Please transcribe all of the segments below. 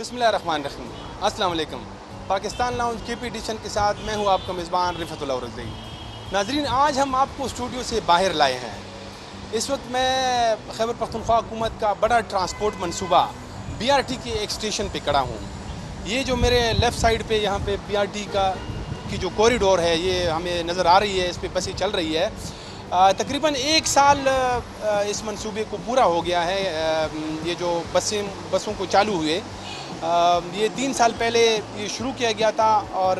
बिस्मिल्लाहिर्रहमानिर्रहीम। अस्सलाम वालेकुम। पाकिस्तान लाउंज केपी एडिशन के साथ मैं हूं आपका मेज़बान रिफ़तुल्लाह रज़ी। नाज़रीन, आज हम आपको स्टूडियो से बाहर लाए हैं। इस वक्त मैं खैबर पख्तूनख्वा हुकूमत का बड़ा ट्रांसपोर्ट मंसूबा BRT के एक स्टेशन पे खड़ा हूँ। ये जो मेरे लेफ़्ट साइड पे यहाँ पे BRT की जो कॉरिडोर है ये हमें नज़र आ रही है, इस पर बसें चल रही है। तकरीबन 1 साल इस मंसूबे को पूरा हो गया है। ये जो बसों को चालू हुए, ये 3 साल पहले ये शुरू किया गया था और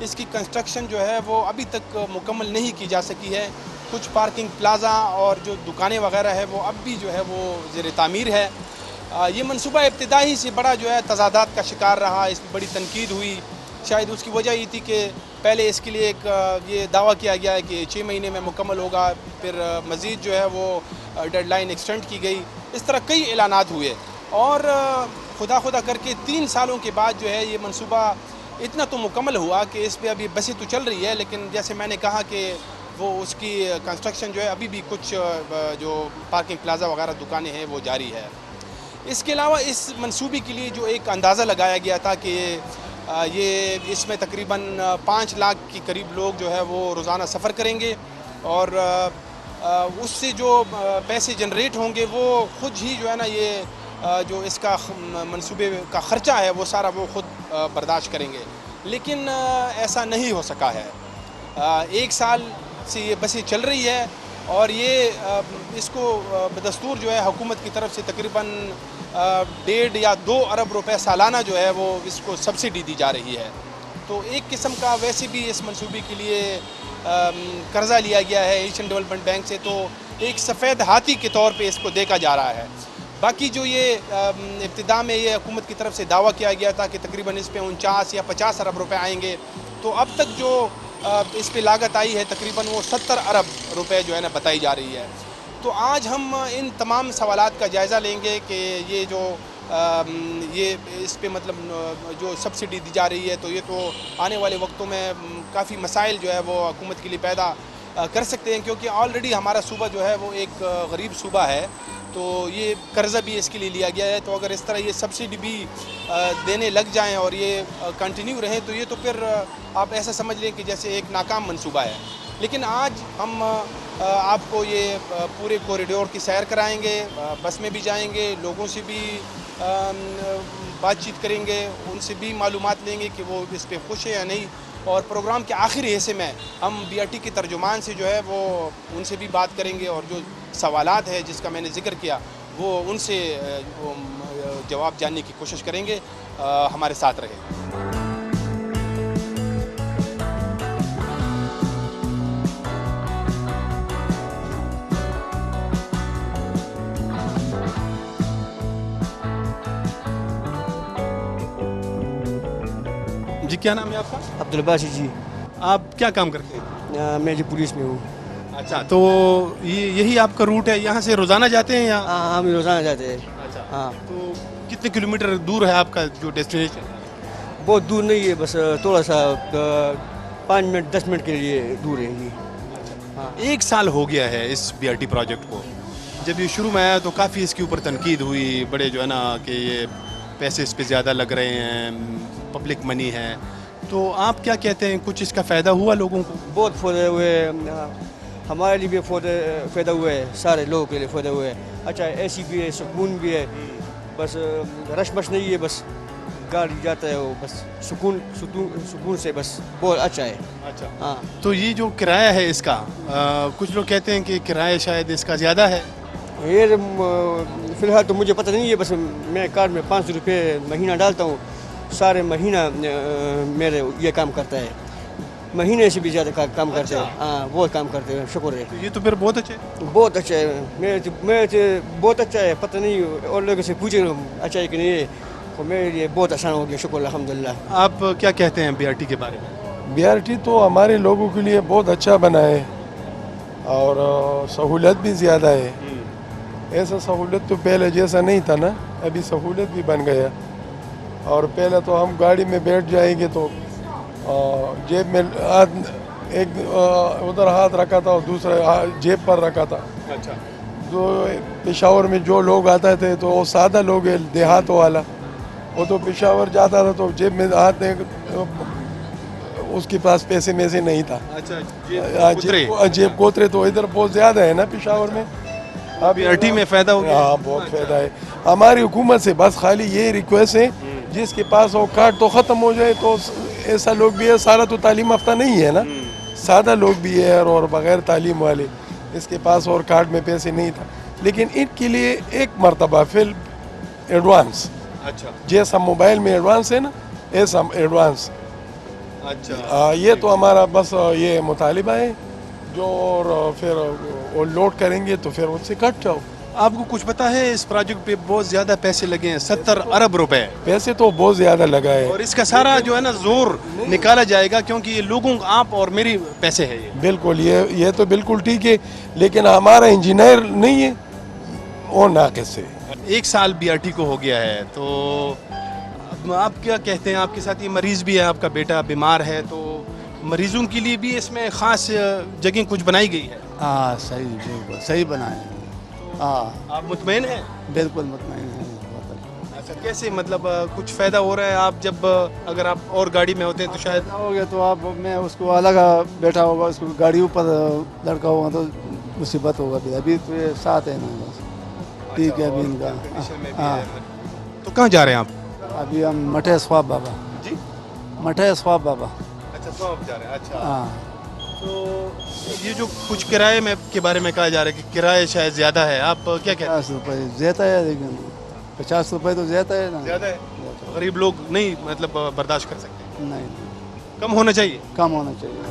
इसकी कंस्ट्रक्शन जो है वो अभी तक मुकम्मल नहीं की जा सकी है। कुछ पार्किंग प्लाज़ा और जो दुकानें वगैरह है वो अब भी जो है वो ज़ेर तामीर है। ये मंसूबा इब्तिदाई से बड़ा जो है तज़ादात का शिकार रहा, इस पर बड़ी तनकीद हुई। शायद उसकी वजह ये थी कि पहले इसके लिए एक ये दावा किया गया है कि 6 महीने में मुकम्मल होगा, फिर मज़ीद जो है वो डेडलाइन एक्सटेंड की गई। इस तरह कई ऐलानात हुए और खुदा करके 3 सालों के बाद जो है ये मंसूबा इतना तो मुकम्मल हुआ कि इस पर अभी बसें तो चल रही है, लेकिन जैसे मैंने कहा कि वो उसकी कंस्ट्रक्शन जो है अभी भी कुछ जो पार्किंग प्लाज़ा वगैरह दुकानें हैं वो जारी है। इसके अलावा इस मंसूबे के लिए जो एक अंदाज़ा लगाया गया था कि ये इसमें तकरीबन 5 लाख के करीब लोग जो है वो रोज़ाना सफ़र करेंगे और उससे जो पैसे जनरेट होंगे वो ख़ुद ही जो है ना ये जो इसका मंसूबे का ख़र्चा है वो सारा वो ख़ुद बर्दाश्त करेंगे। लेकिन ऐसा नहीं हो सका है। 1 साल से ये बसें चल रही है और ये इसको बदस्तूर जो है हुकूमत की तरफ से तकरीबन 1.5 या 2 अरब रुपए सालाना जो है वो इसको सब्सिडी दी जा रही है। तो एक किस्म का वैसे भी इस मंसूबे के लिए कर्ज़ा लिया गया है एशियन डेवलपमेंट बैंक से, तो एक सफ़ेद हाथी के तौर पे इसको देखा जा रहा है। बाकी जो ये इब्तिदा में ये हुकूमत की तरफ से दावा किया गया था कि तकरीबन इस पे 49 या 50 अरब रुपए आएंगे, तो अब तक जो इस पे लागत आई है तकरीबन वो 70 अरब रुपए जो है ना बताई जा रही है। तो आज हम इन तमाम सवालात का जायज़ा लेंगे कि ये जो ये इस पे मतलब जो सब्सिडी दी जा रही है तो ये तो आने वाले वक्तों में काफ़ी मसाइल जो है वो हुकूमत के लिए पैदा कर सकते हैं, क्योंकि ऑलरेडी हमारा सूबा जो है वो एक गरीब सूबा है, तो ये कर्ज़ा भी इसके लिए लिया गया है। तो अगर इस तरह ये सब्सिडी भी देने लग जाएं और ये कंटिन्यू रहें तो ये तो फिर आप ऐसा समझ लें कि जैसे एक नाकाम मंसूबा है। लेकिन आज हम आपको ये पूरे कॉरिडोर की सैर कराएंगे, बस में भी जाएंगे, लोगों से भी बातचीत करेंगे, उनसे भी मालूमात लेंगे कि वो इस पर खुश है या नहीं। और प्रोग्राम के आखिरी हिस्से में हम BRT के तर्जुमान से जो है वो उनसे भी बात करेंगे और जो सवालात है जिसका मैंने ज़िक्र किया वो उनसे जवाब जानने की कोशिश करेंगे। हमारे साथ रहे। जी, क्या नाम है आपका? अब्दुल बासी जी। आप क्या काम करते हैं? मैं जी पुलिस में हूँ। अच्छा, तो यही आपका रूट है, यहाँ से रोज़ाना जाते हैं या? हाँ, हम रोज़ाना जाते हैं। अच्छा, हाँ। तो कितने किलोमीटर दूर है आपका जो डेस्टिनेशन है? बहुत दूर नहीं है, बस थोड़ा सा 5 मिनट 10 मिनट के लिए दूर है ये। हाँ। 1 साल हो गया है इस BRT प्रोजेक्ट को। जब ये शुरू में आया तो काफ़ी इसके ऊपर तनकीद हुई, बड़े जो है ना कि ये पैसे इस पे ज़्यादा लग रहे हैं, पब्लिक मनी है। तो आप क्या कहते हैं, कुछ इसका फ़ायदा हुआ लोगों को? बहुत फ़ायदा हुए, हमारे लिए भी फ़ायदा हुआ है, सारे लोगों के लिए फ़ायदा हुआ है। अच्छा, AC भी है, सुकून भी है, बस रश बश नहीं है, बस गाड़ी जाता है वो बस सुकून से, बस बहुत अच्छा है। अच्छा, हाँ। तो ये जो किराया है इसका, कुछ लोग कहते हैं कि किराया शायद इसका ज़्यादा है। ये फ़िलहाल तो मुझे पता नहीं है, बस मैं कार्ड में 500 रुपये महीना डालता हूँ, सारे महीना मेरे ये काम करता है, महीने से भी ज़्यादा काम करते हैं। हाँ, बहुत काम करते हैं, शुक्र है। तो ये तो फिर बहुत अच्छा है। बहुत अच्छा है, मैं बहुत अच्छा है, पता नहीं और लोगों से पूछे अच्छा है कि नहीं है, तो मेरे लिए बहुत आसान हो गया, शुक्र अल्हम्दुलिल्लाह। आप क्या कहते हैं BRT के बारे में? BRT तो हमारे लोगों के लिए बहुत अच्छा बना है और सहूलत भी ज़्यादा है। ऐसा सहूलत तो पहले जैसा नहीं था ना, अभी सहूलत भी बन गया। और पहले तो हम गाड़ी में बैठ जाएंगे तो जेब में एक उधर हाथ रखा था और दूसरा जेब पर रखा था। अच्छा, जो पेशावर में जो लोग आते थे तो वो सादा लोग है, देहात वाला, वो तो पेशावर जाता था तो जेब में हाथ में उसके पास पैसे में से नहीं था। अच्छा जेब कोतरे तो इधर बहुत ज़्यादा है ना पेशावर में। बीआरटी में फ़ायदा हो गया। हाँ बहुत फ़ायदा है। हमारी हुकूमत से बस खाली ये रिक्वेस्ट है, जिसके पास वो कार्ड तो ख़त्म हो जाए, तो ऐसा लोग भी है, सारा तो तालीम याफ्ता नहीं है ना, सादा लोग भी है और बग़ैर तालीम वाले, इसके पास और कार्ड में पैसे नहीं था, लेकिन इनके लिए एक मरतबा फिर एडवांस, अच्छा जैसा मोबाइल में एडवांस है ना, ऐसा एडवांस। अच्छा ये तो हमारा बस ये मुतालिबा है जो, और फिर वो लोड करेंगे तो फिर उससे कट जाओ। आपको कुछ पता है इस प्रोजेक्ट पे बहुत ज़्यादा पैसे लगे हैं, 70 अरब रुपए, पैसे तो बहुत ज़्यादा लगा है और इसका सारा जो है ना जोर निकाला जाएगा, क्योंकि ये लोगों आप और मेरी पैसे है ये। बिल्कुल, ये तो बिल्कुल ठीक है, लेकिन हमारा इंजीनियर नहीं है, वो नाक़िस है। 1 साल बीआरटी को हो गया है, तो अब आप क्या कहते हैं? आपके साथ ये मरीज़ भी है, आपका बेटा बीमार है, तो मरीजों के लिए भी इसमें ख़ास जगह कुछ बनाई गई है? हाँ सही, बिल्कुल सही बनाए हैं। हाँ आप मुतमईन हैं? बिल्कुल मुतमईन हैं। अच्छा, कैसे मतलब कुछ फ़ायदा हो रहा है? आप जब अगर आप और गाड़ी में होते हैं तो शायद हो गया तो आप मैं उसको अलग बैठा होगा, उसको गाड़ी ऊपर लड़का होगा तो मुसीबत होगा। अभी तो ये साथ है ना, बस ठीक है अभी इनका। हाँ तो कहाँ जा रहे हैं आप? अभी हम मठे स्वाब बाबा जी, मठे स्वाब बाबा। अच्छा तो आप जा रहे हैं। अच्छा, हाँ तो ये जो कुछ किराए में के बारे में कहा जा रहा है कि किराए शायद ज़्यादा है, आप क्या कहते हैं? 50 रुपये ज़्यादा है, लेकिन 50 रुपये तो ज़्यादा है ना। ज़्यादा है, गरीब लोग नहीं मतलब बर्दाश्त कर सकते, नहीं, कम होना चाहिए। कम होना चाहिए।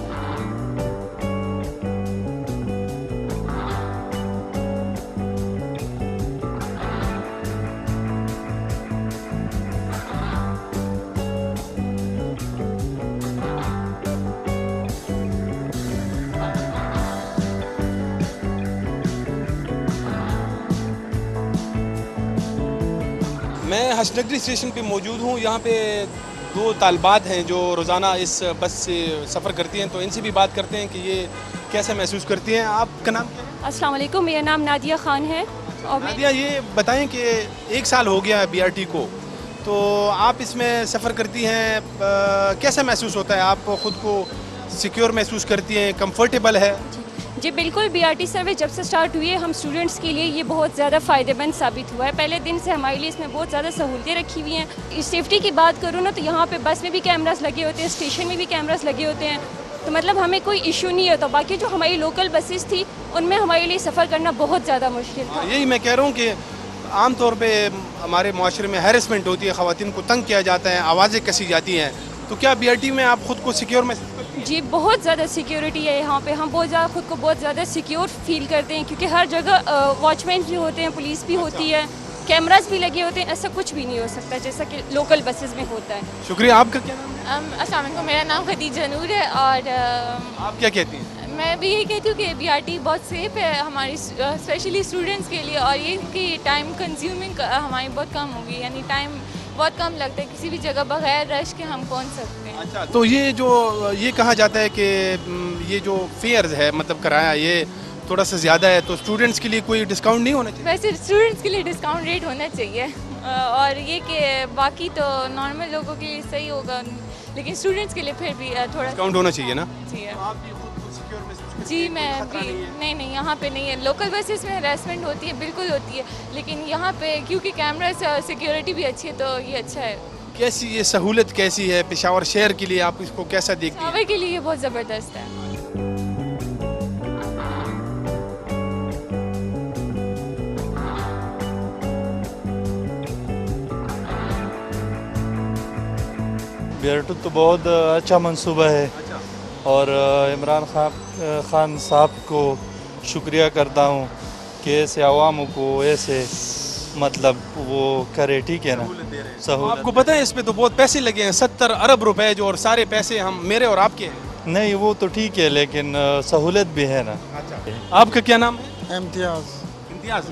मैं हसनगरी स्टेशन पे मौजूद हूँ। यहाँ पे 2 तालबात हैं जो रोज़ाना इस बस से सफ़र करती हैं, तो इनसे भी बात करते हैं कि ये कैसा महसूस करती हैं। आपका नाम क्या है? अस्सलाम वालेकुम, मेरा नाम नादिया ख़ान है और मैं नादिया, ये बताएं कि 1 साल हो गया है बीआरटी को, तो आप इसमें सफ़र करती हैं, कैसा महसूस होता है? आप ख़ुद को सिक्योर महसूस करती हैं, कंफर्टेबल है? जी बिल्कुल, बीआरटी सर्विस जब से स्टार्ट हुई है हम स्टूडेंट्स के लिए ये बहुत ज़्यादा फ़ायदेमंद साबित हुआ है। पहले दिन से हमारे लिए इसमें बहुत ज़्यादा सहूलतें रखी हुई हैं। इस सेफ्टी की बात करूँ ना, तो यहाँ पे बस में भी कैमरास लगे होते हैं, स्टेशन में भी कैमरास लगे होते हैं, तो मतलब हमें कोई इशू नहीं होता। बाकी जो हमारी लोकल बसेस थी उनमें हमारे लिए सफ़र करना बहुत ज़्यादा मुश्किल था। यही मैं कह रहा हूँ कि आम तौर पे हमारे माशरे में हैरेसमेंट होती है, ख़वातीन को तंग किया जाता है, आवाज़ें कसी जाती हैं, तो क्या बीआरटी में आप ख़ुद को सिक्योर महसूस करती हैं? जी बहुत ज़्यादा सिक्योरिटी है यहाँ पे, हम बहुत ज़्यादा खुद को बहुत ज़्यादा सिक्योर फील करते हैं, क्योंकि हर जगह वॉचमैन भी होते हैं, पुलिस भी होती है, कैमरास भी लगे होते हैं। ऐसा कुछ भी नहीं हो सकता जैसा कि लोकल बसेस में होता है। शुक्रिया। आपका क्या नाम है? अस्सलाम वालेकुम, मेरा नाम खदीजा नूर है और आप क्या कहती हैं? मैं भी यही कहती हूँ कि बीआरटी बहुत सेफ़ है हमारी स्पेशली स्टूडेंट्स के लिए, और ये कि टाइम कंज्यूमिंग हमारी बहुत कम होगी, यानी टाइम बहुत कम लगता है, किसी भी जगह बगैर रश के हम पहुँच सकते हैं। अच्छा, तो ये कहा जाता है कि ये जो फेयर्स है, मतलब किराया ये थोड़ा सा ज़्यादा है, तो स्टूडेंट्स के लिए कोई डिस्काउंट नहीं होना चाहिए? वैसे स्टूडेंट्स के लिए डिस्काउंट रेट होना चाहिए, और ये कि बाकी तो नॉर्मल लोगों के लिए सही होगा, लेकिन स्टूडेंट्स के लिए फिर भी थोड़ा डिस्काउंट होना चाहिए ना? चाहिए। आप भी खुद को सिक्योर महसूस करती जी हैं? मैं खतरा भी नहीं है? नहीं, यहाँ पे नहीं है। लोकल बसेस में हरासमेंट होती है, बिल्कुल होती है, लेकिन यहाँ पे क्योंकि कैमरा सिक्योरिटी भी अच्छी है तो ये अच्छा है। कैसी ये सहूलत कैसी है पेशावर शहर के लिए, आप इसको कैसा देखती हैं? सावर के लिए बहुत ज़बरदस्त है। बीआरटी तो बहुत अच्छा मंसूबा है, और इमरान खान साहब को शुक्रिया करता हूँ कि ऐसे आवाम को ऐसे मतलब वो करे, ठीक है ना, सहूलत। आपको पता है इस पे तो बहुत पैसे लगे हैं, 70 अरब रुपए, जो और सारे पैसे हम मेरे और आपके हैं। नहीं वो तो ठीक है, लेकिन सहूलत भी है ना। आपका क्या नाम है? इम्तियाज़।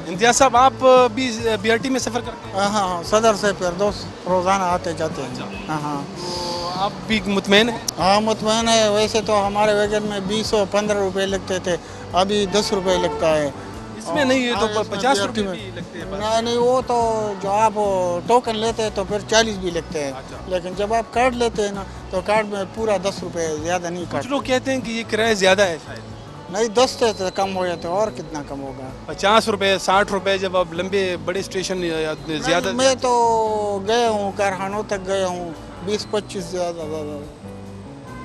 इम्तियाज साहब, आप भी बीआरटी में सफ़र करते हैं? हाँ, सदर से फिरदौस रोज़ाना आते जाते हैं। हाँ, तो आप भी मुतमईन हैं? हाँ मुतमईन है। वैसे तो हमारे वैगन में 20 और 15 रुपये लगते थे, अभी 10 रुपये लगता है। इसमें नहीं, ये तो हाँ, इसमें 50 BRT रुपये में। भी लगते हैं बस। नहीं नहीं, वो तो जो आप टोकन लेते हैं तो फिर 40 भी लगते हैं। अच्छा। लेकिन जब आप कार्ड लेते हैं ना तो कार्ड में पूरा 10 रुपये, ज़्यादा नहीं कुछ काटते। लोग कहते हैं कि ये किराया ज़्यादा है शायद, नहीं, 10 से कम हो जाते, और कितना कम होगा। 50 रुपये 60 रुपये जब आप लंबे बड़े स्टेशन या ज़्यादा। मैं तो गया हूँ, कारखानों तक गया हूँ, 20-25 ज़्यादा।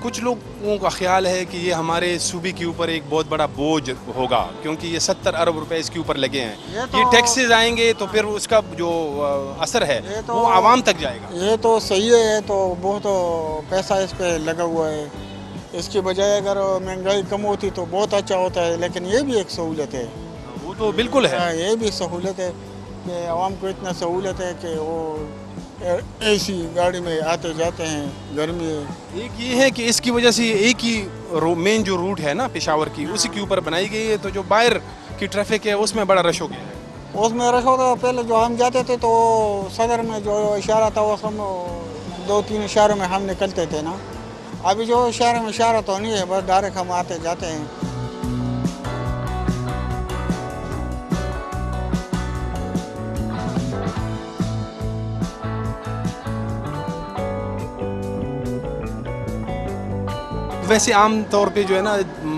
कुछ लोगों का ख्याल है कि ये हमारे सूबे के ऊपर एक बहुत बड़ा बोझ होगा, क्योंकि ये 70 अरब रुपए इसके ऊपर लगे हैं। ये ये तो- टैक्सेस आएंगे तो फिर उसका जो असर है ये तो- वो आवाम तक जाएगा। ये तो सही है, तो बहुत पैसा इस पे लगा हुआ है। इसकी बजाय अगर महंगाई कम होती तो बहुत अच्छा होता है, लेकिन ये भी एक सहूलत है। वो तो बिल्कुल है। हाँ, ये भी सहूलत है कि आवाम को इतना सहूलत है कि वो ऐसी गाड़ी में आते जाते हैं, गर्मी है। एक ये है कि इसकी वजह से एक ही मेन जो रूट है ना पेशावर की, उसी के ऊपर बनाई गई है, तो जो बाहर की ट्रैफिक है उसमें बड़ा रश हो गया है। उसमें रश होता था। पहले जो हम जाते थे तो सदर में जो इशारा था वो हम 2-3 इशारों में हम निकलते थे ना। अभी जो इशारे में इशारा तो नहीं है, बस डायरेक्ट हम आते जाते हैं। वैसे आम तौर पे जो है ना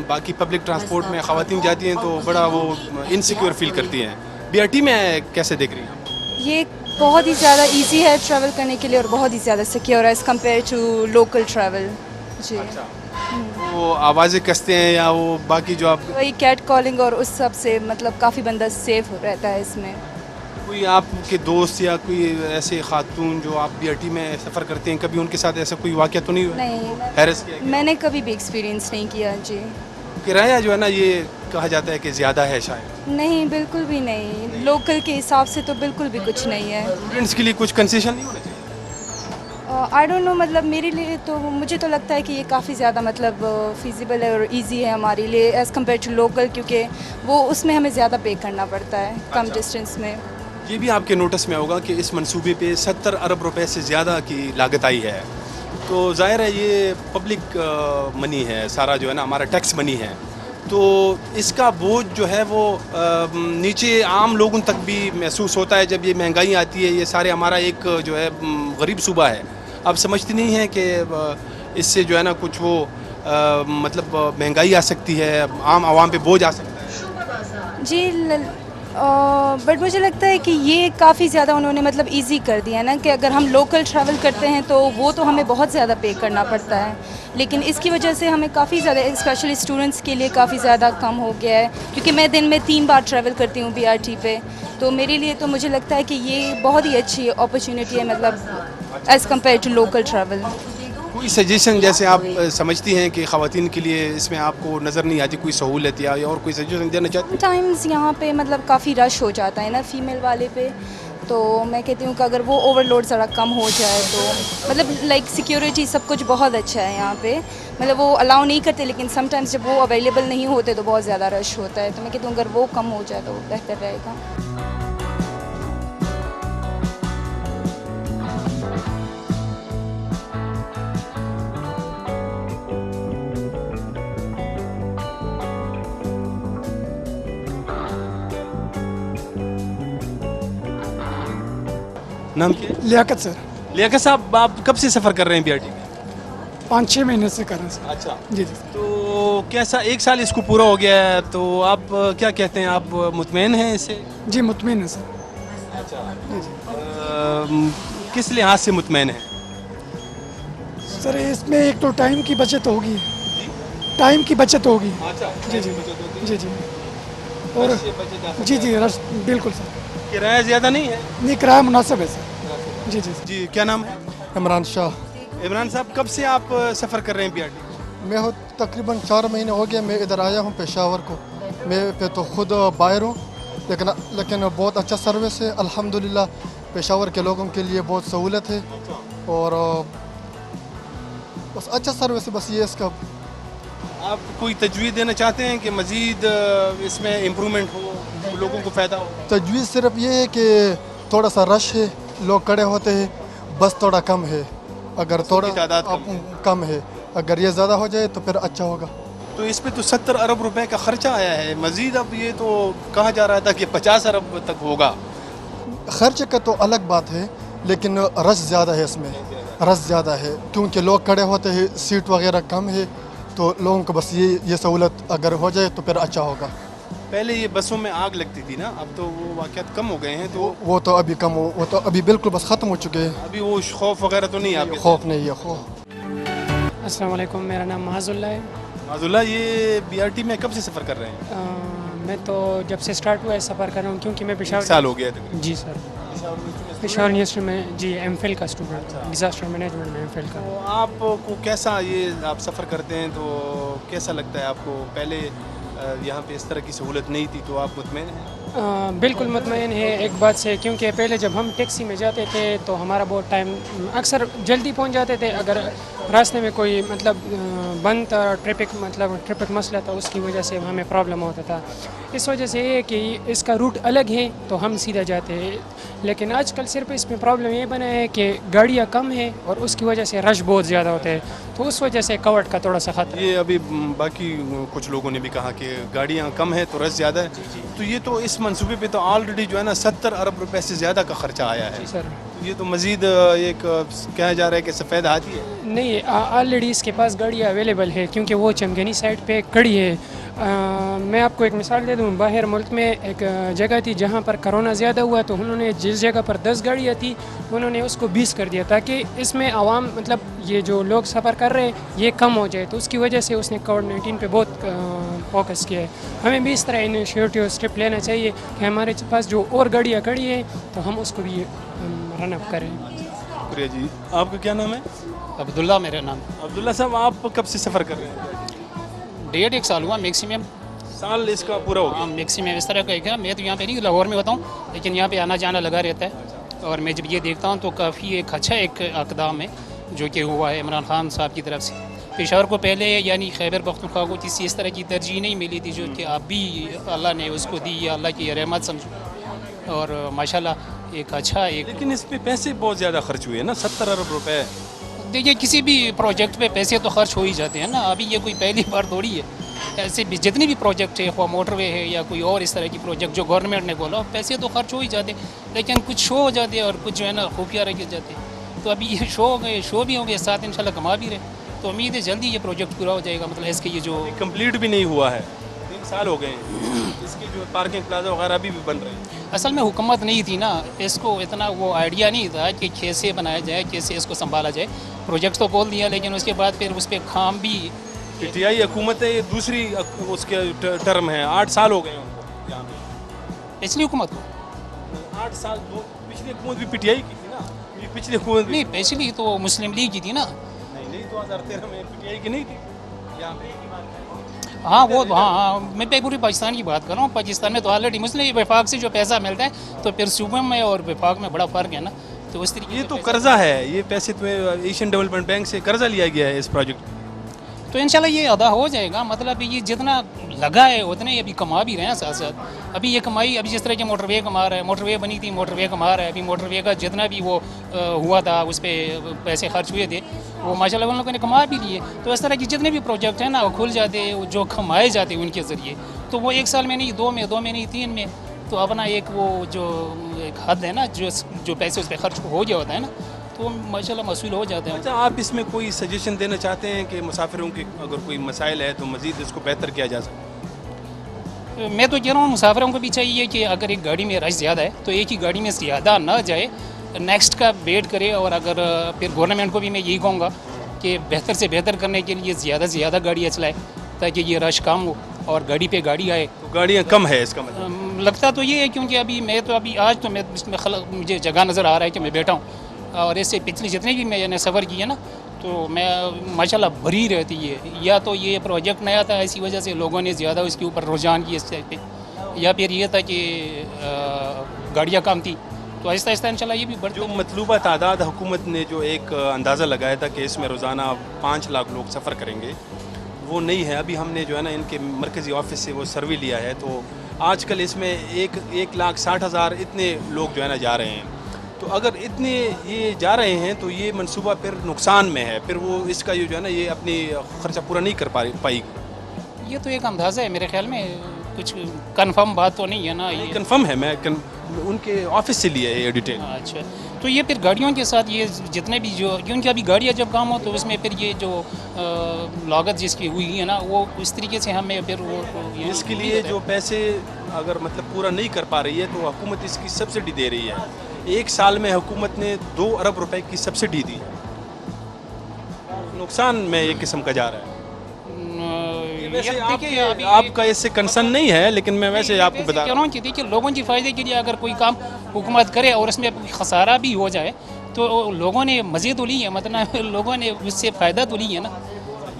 बाकी पब्लिक ट्रांसपोर्ट में ख़वातीन जाती हैं तो बड़ा वो इनसिक्योर फील करती हैं। बीआरटी में कैसे देख रही हैं? ये बहुत ही ज़्यादा इजी है ट्रैवल करने के लिए और बहुत ही ज़्यादा सिक्योर है as compare to local travel. जी वो आवाज़ें कसते हैं या वो बाकी जो आप वही कैट कॉलिंग और उस सब से मतलब काफ़ी बंदा सेफ रहता है इसमें। कोई आपके दोस्त या कोई ऐसे खातून जो आप बीआरटी में सफ़र करते हैं, कभी उनके साथ ऐसा कोई वाक़या तो नहीं हुआ? नहीं, हैरस किया गया? मैंने कभी भी एक्सपीरियंस नहीं किया। जी किराया जो है ना ये कहा जाता है कि ज़्यादा है शायद। नहीं, बिल्कुल भी नहीं। लोकल के हिसाब से तो बिल्कुल भी कुछ नहीं है। स्टूडेंट्स के लिए कुछ कंसेशन नहीं होना चाहिए? आई डोंट नो, मतलब मेरे लिए तो मुझे तो लगता है कि ये काफ़ी ज़्यादा मतलब फिजिबल है और इजी है हमारे लिए एज़ कम्पेयर टू लोकल, क्योंकि वो उसमें हमें ज़्यादा पे करना पड़ता है कम डिस्टेंस में। ये भी आपके नोटिस में होगा कि इस मंसूबे पे 70 अरब रुपए से ज़्यादा की लागत आई है, तो ज़ाहिर है ये पब्लिक मनी है, सारा जो है ना हमारा टैक्स मनी है, तो इसका बोझ जो है वो नीचे आम लोगों तक भी महसूस होता है। जब ये महंगाई आती है, ये सारे हमारा एक जो है गरीब सूबा है, आप समझती नहीं है कि इससे जो है ना कुछ वो मतलब महंगाई आ सकती है, आम आवाम पे बोझ आ सकता है। जी बट मुझे लगता है कि ये काफ़ी ज़्यादा उन्होंने मतलब इजी कर दिया ना, कि अगर हम लोकल ट्रैवल करते हैं तो वो तो हमें बहुत ज़्यादा पे करना पड़ता है, लेकिन इसकी वजह से हमें काफ़ी ज़्यादा स्पेशली स्टूडेंट्स के लिए काफ़ी ज़्यादा कम हो गया है, क्योंकि मैं दिन में 3 बार ट्रैवल करती हूँ बीआरटी पे, तो मेरे लिए तो मुझे लगता है कि ये बहुत ही अच्छी अपॉर्चुनिटी है, मतलब as compare to local travel. कोई सजेशन जैसे आप समझती हैं कि ख़वातीन के लिए इसमें आपको नज़र नहीं आती कोई सहूलत या और कोई सजेशन देना चाहती हैं? टाइम्स यहाँ पे मतलब काफ़ी रश हो जाता है ना फीमेल वाले पे, तो मैं कहती हूँ कि अगर वो ओवरलोड ज़रा कम हो जाए तो मतलब लाइक सिक्योरिटी सब कुछ बहुत अच्छा है यहाँ पे, मतलब वो अलाउ नहीं करते, लेकिन समटाइम्स जब वो अवेलेबल नहीं होते तो बहुत ज़्यादा रश होता है, तो मैं कहती हूँ अगर वो कम हो जाए तो बेहतर रहेगा। नाम क्या है? लियाकत सर, लियाकत साहब, आप कब से सफ़र कर रहे हैं बीआरटी में? 5-6 महीने से कर रहे हैं सर। अच्छा, जी जी। तो कैसा 1 साल इसको पूरा हो गया है, तो आप क्या कहते हैं, आप मुतमईन हैं इससे? जी मुतमिन है सर। किस लिहाज से मुतमईन हैं? सर इसमें एक तो टाइम की बचत होगी, टाइम की बचत होगी। अच्छा, जी जी जी जी। और जी जी रश बिल्कुल सर, किराया ज़्यादा नहीं है? नहीं किराया मुनासिब है सर। जी जी जी, क्या नाम है? इमरान शाह। इमरान साहब, कब से आप सफ़र कर रहे हैं बीआरटी? मैं हो तकरीबन 4 महीने हो गए मैं इधर आया हूँ पेशावर को। मैं पे तो खुद बाहर हूँ, लेकिन बहुत अच्छा सर्विस है अल्हम्दुलिल्लाह। पेशावर के लोगों के लिए बहुत सहूलत है और बस अच्छा सर्विस है, बस ये इसका। आप कोई तजवीज़ देना चाहते हैं कि मज़ीद इसमें इम्प्रूवमेंट हो, लोगों को फ़ायदा हो? तजवीज़ सिर्फ ये है कि थोड़ा सा रश है, लोग खड़े होते हैं, बस थोड़ा कम है, अगर थोड़ा तादाद कम है, अगर ये ज़्यादा हो जाए तो फिर अच्छा होगा। तो इस पे तो 70 अरब रुपए का खर्चा आया है, मज़ीद अब ये तो कहा जा रहा था कि 50 अरब तक होगा। खर्च का तो अलग बात है, लेकिन रश ज़्यादा है इसमें, रश ज़्यादा है क्योंकि लोग खड़े होते हैं, सीट वगैरह कम है, तो लोगों को बस ये सहूलत अगर हो जाए तो फिर अच्छा होगा। पहले ये बसों में आग लगती थी ना, अब तो वो वाक़यात कम हो गए हैं, तो वो तो अभी कम हो, वो तो अभी बिल्कुल बस ख़त्म हो चुके हैं। अभी वो खौफ वगैरह तो नहीं है आपके? खौफ नहीं है, खौफ। अस्सलाम वालेकुम, मेरा नाम माजुल्ला है। माजुल्ला, ये BRT में कब से सफ़र कर रहे हैं? मैं तो जब से स्टार्ट हुआ है सफ़र कर रहा हूँ, क्योंकि मैं पेशावर साल हो गया तकरीबन। जी सर, पेशावर यूनिवर्सिटी में जी MPhil का स्टूडेंट, डिज़ास्टर मैनेजमेंट में MPhil का। तो आपको कैसा, ये आप सफ़र करते हैं तो कैसा लगता है आपको? पहले यहाँ पे इस तरह की सहूलत नहीं थी, तो आप मुतमईन हैं? बिल्कुल मुतमईन है एक बात से, क्योंकि पहले जब हम टैक्सी में जाते थे तो हमारा बहुत टाइम, अक्सर जल्दी पहुंच जाते थे। अगर रास्ते में कोई मतलब बंद था, ट्रैफिक मसला था, उसकी वजह से हमें प्रॉब्लम होता था। इस वजह से ये कि इसका रूट अलग है तो हम सीधा जाते हैं, लेकिन आजकल सिर्फ इसमें प्रॉब्लम ये बना है कि गाड़ियाँ कम है और उसकी वजह से रश बहुत ज़्यादा होता है, तो उस वजह से कवट का थोड़ा सा खतरा। ये अभी बाकी कुछ लोगों ने भी कहा कि गाड़ियाँ कम है तो रश ज़्यादा है, तो ये तो इस मंसूबे पे तो ऑलरेडी जो है ना 70 अरब रुपए से ज़्यादा का खर्चा आया है। सर, ये तो मज़ीद एक कहा जा रहा है कि सफ़ेद हाथी है। नहीं, ऑलरेडी इसके पास गाड़ियाँ अवेलेबल है, क्योंकि वो चमगनी साइड पे खड़ी है। मैं आपको एक मिसाल दे दूँ, बाहर मुल्क में एक जगह थी जहाँ पर कोरोना ज़्यादा हुआ, तो उन्होंने जिस जगह पर 10 गाड़ियाँ थी उन्होंने उसको 20 कर दिया, ताकि इसमें आवाम मतलब ये जो लोग सफ़र कर रहे हैं ये कम हो जाए। तो उसकी वजह से उसने कोविड-19 पे बहुत फोकस किया है। हमें भी इस तरह इनिशिएटिव स्टेप लेना चाहिए कि हमारे पास जो और गाड़ियाँ खड़ी हैं तो हम उसको भी रन अप करें। शुक्रिया जी। आपका क्या नाम है? अब्दुल्ला मेरा नाम। अब्दुल्ला साहब, आप कब से सफ़र कर रहे हैं? 1.5 साल हुआ मैक्सिमम। साल इसका पूरा हो गया? हाँ, मैक्सिमम इस तरह का है। मैं तो यहाँ पे नहीं, लाहौर में बताऊँ, लेकिन यहाँ पे आना जाना लगा रहता है। और मैं जब ये देखता हूँ तो काफ़ी एक अच्छा एक इक़दाम है जो कि हुआ है इमरान खान साहब की तरफ से। पेशावर को पहले यानी खैबर पख्तूनख्वा को किसी इस तरह की तरजीह नहीं मिली थी, जो कि अभी अल्लाह ने उसको दी, या अल्लाह की रहमत समझो। और माशाल्लाह एक अच्छा एक, लेकिन इस पे पैसे बहुत ज़्यादा खर्च हुए ना, 70 अरब रुपए। देखिए, किसी भी प्रोजेक्ट पे पैसे तो खर्च हो ही जाते हैं ना। अभी ये कोई पहली बार थोड़ी है, ऐसे भी जितने भी प्रोजेक्ट है, खा मोटरवे है या कोई और इस तरह की प्रोजेक्ट जो गवर्नमेंट ने बोला, पैसे तो खर्च हो ही जाते, लेकिन कुछ शो हो जाते हैं और कुछ जो है ना खुफिया रखे जाते हैं। तो अभी ये शो हो गए, शो भी होंगे, साथ इंशाल्लाह कमा भी रहे, तो उम्मीद है जल्दी ये प्रोजेक्ट पूरा हो जाएगा। मतलब इसके ये जो कंप्लीट भी नहीं हुआ है, 3 साल हो गए हैं, इसके जो पार्किंग प्लाजा वगैरह अभी भी बन रहे हैं। असल में हुकूमत नहीं थी ना, इसको इतना वो आइडिया नहीं था कि कैसे बनाया जाए, कैसे इसको संभाला जाए। प्रोजेक्ट तो बोल दिया, लेकिन उसके बाद फिर उस पर काम भी। PTI हुकूमत है, ये दूसरी उसके टर्म है, 8 साल हो गए उनको यहाँ पे। पिछली हुकूमत को 8 साल, पिछली हुकूमत भी PTI की थी ना, ये पिछली हुकूमत नहीं, पिछली तो मुस्लिम लीग की थी ना। नहीं, 2013 में PTI की नहीं थी यहाँ पे। हाँ, वो हाँ, मैं पूरी पाकिस्तान की बात कर रहा हूँ। पाकिस्तान में तो ऑलरेडी मुस्लिम वफाक से जो पैसा मिलता है, तो फिर सूबे में और वफाक में बड़ा फ़र्क है ना। तो उस तरीके ये तो कर्जा है, ये पैसे तो एशियन डेवलपमेंट बैंक से कर्जा लिया गया है इस प्रोजेक्ट। तो इंशाल्लाह ये अदा हो जाएगा। मतलब ये जितना लगा है उतने अभी कमा भी रहे हैं साथ साथ। अभी ये कमाई, अभी जिस तरह के मोटरवे कमा रहा है, मोटरवे बनी थी, मोटरवे कमा रहा है। अभी मोटरवे का जितना भी वो हुआ था, उस पर पैसे खर्च हुए थे, वो माशाल्लाह उन लोगों ने कमा भी लिए। तो इस तरह के जितने भी प्रोजेक्ट हैं ना, वो खुल जाते, जो कमाए जाते उनके ज़रिए, तो वो 1 साल में नहीं, 2 में नहीं, 3 में, तो अपना एक वो जो एक हद है ना, जो पैसे उस पर खर्च हो गया होता है ना, तो माशाल्लाह मसूल हो जाते हैं। अच्छा, आप इसमें कोई सजेशन देना चाहते हैं कि मुसाफिरों के अगर कोई मसाइल है तो मज़ीद इसको बेहतर किया जा सकता? मैं तो कह रहा हूँ मुसाफिरों को भी चाहिए कि अगर एक गाड़ी में रश ज़्यादा है तो एक ही गाड़ी में ज़्यादा ना जाए, नेक्स्ट का वेट करे। और अगर फिर गवर्नमेंट को भी मैं यही कहूँगा कि बेहतर से बेहतर करने के लिए ज़्यादा से ज़्यादा गाड़ियाँ चलाए, ताकि ये रश कम हो और गाड़ी पे गाड़ी आए। तो गाड़ियाँ कम है इसका मतलब? लगता तो ये है, क्योंकि अभी आज तो मैं इसमें मुझे जगह नज़र आ रहा है कि मैं बैठा हूँ, और इससे पिछले जितने भी मैंने सफ़र किए ना, तो मैं माशाल्लाह भरी रहती है। या तो ये प्रोजेक्ट नया था, इसी वजह से लोगों ने ज़्यादा उसके ऊपर रुझान किया इस टाइप पे, या फिर ये था कि गाड़ियाँ कम थी, तो आहिस्ता आहिस्ता इंशाल्लाह ये भी बढ़। जो मतलूबा तादाद हुकूमत ने जो एक अंदाज़ा लगाया था कि इसमें रोज़ाना 5 लाख लोग सफ़र करेंगे, वो नहीं है। अभी हमने जो है ना इनके मरकज़ी ऑफिस से वो सर्वे लिया है, तो आजकल इसमें 1,60,000 इतने लोग जो है ना जा रहे हैं। तो अगर इतने ये जा रहे हैं तो ये मंसूबा फिर नुकसान में है, फिर वो इसका ये जो है ना ये अपनी ख़र्चा पूरा नहीं कर पाएगी। ये तो एक अंदाज़ा है मेरे ख्याल में, कुछ कंफर्म बात तो नहीं है ना ये। कंफर्म है, उनके ऑफिस से लिया है ये डिटेल। अच्छा, तो ये फिर गाड़ियों के साथ ये जितने भी जो क्योंकि अभी गाड़ियाँ जब काम हो तो उसमें फिर ये जो लागत जिसकी हुई है ना वो इस तरीके से हमें फिर वो इसके लिए जो पैसे अगर मतलब पूरा नहीं कर पा रही है तो हुकूमत इसकी सब्सिडी दे रही है। 1 साल में हुकूमत ने 2 अरब रुपए की सब्सिडी दी। नुकसान में एक किस्म का जा रहा है। वैसे आपका इससे कंसर्न नहीं है, लेकिन मैं वैसे आपको बता रहा हूँ कि देखिए लोगों के फ़ायदे के लिए अगर कोई काम हुकूमत करे और उसमें खसारा भी हो जाए तो लोगों ने मज़े तो ली है, मतलब लोगों ने उससे फ़ायदा तो ली है ना,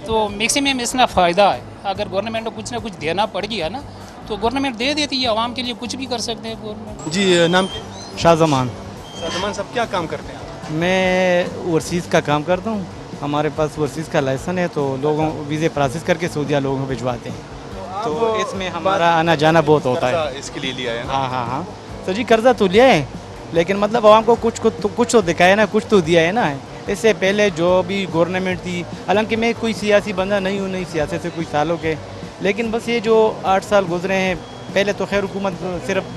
तो मैक्सिमम इसना फ़ायदा है। अगर गवर्नमेंट को कुछ ना कुछ देना पड़ गया ना तो गवर्नमेंट दे देती है, आवाम के लिए कुछ भी कर सकते हैं गवर्नमेंट। जी, नाम शाहजमान। शाहजमान साहब क्या काम करते हैं? मैं ओवरसीज़ का काम करता हूँ। हमारे पास ओवरसीज़ का लाइसेंस है तो लोगों वीज़े प्रोसेस करके सऊदीया लोगों को भिजवाते हैं, तो इसमें हमारा आना जाना बहुत होता है। इसके लिए लिया है ना? हाँ। तो जी कर्जा तो लिया है, लेकिन मतलब आवाम को कुछ तो दिखाया ना, कुछ तो दिया है ना। इससे पहले जो भी गवर्नमेंट थी, हालांकि मैं कोई सियासी बंदा नहीं हूँ, नहीं सियासत से कुछ सालों के, लेकिन बस ये जो 8 साल गुजरे हैं, पहले तो खैर हुकूमत सिर्फ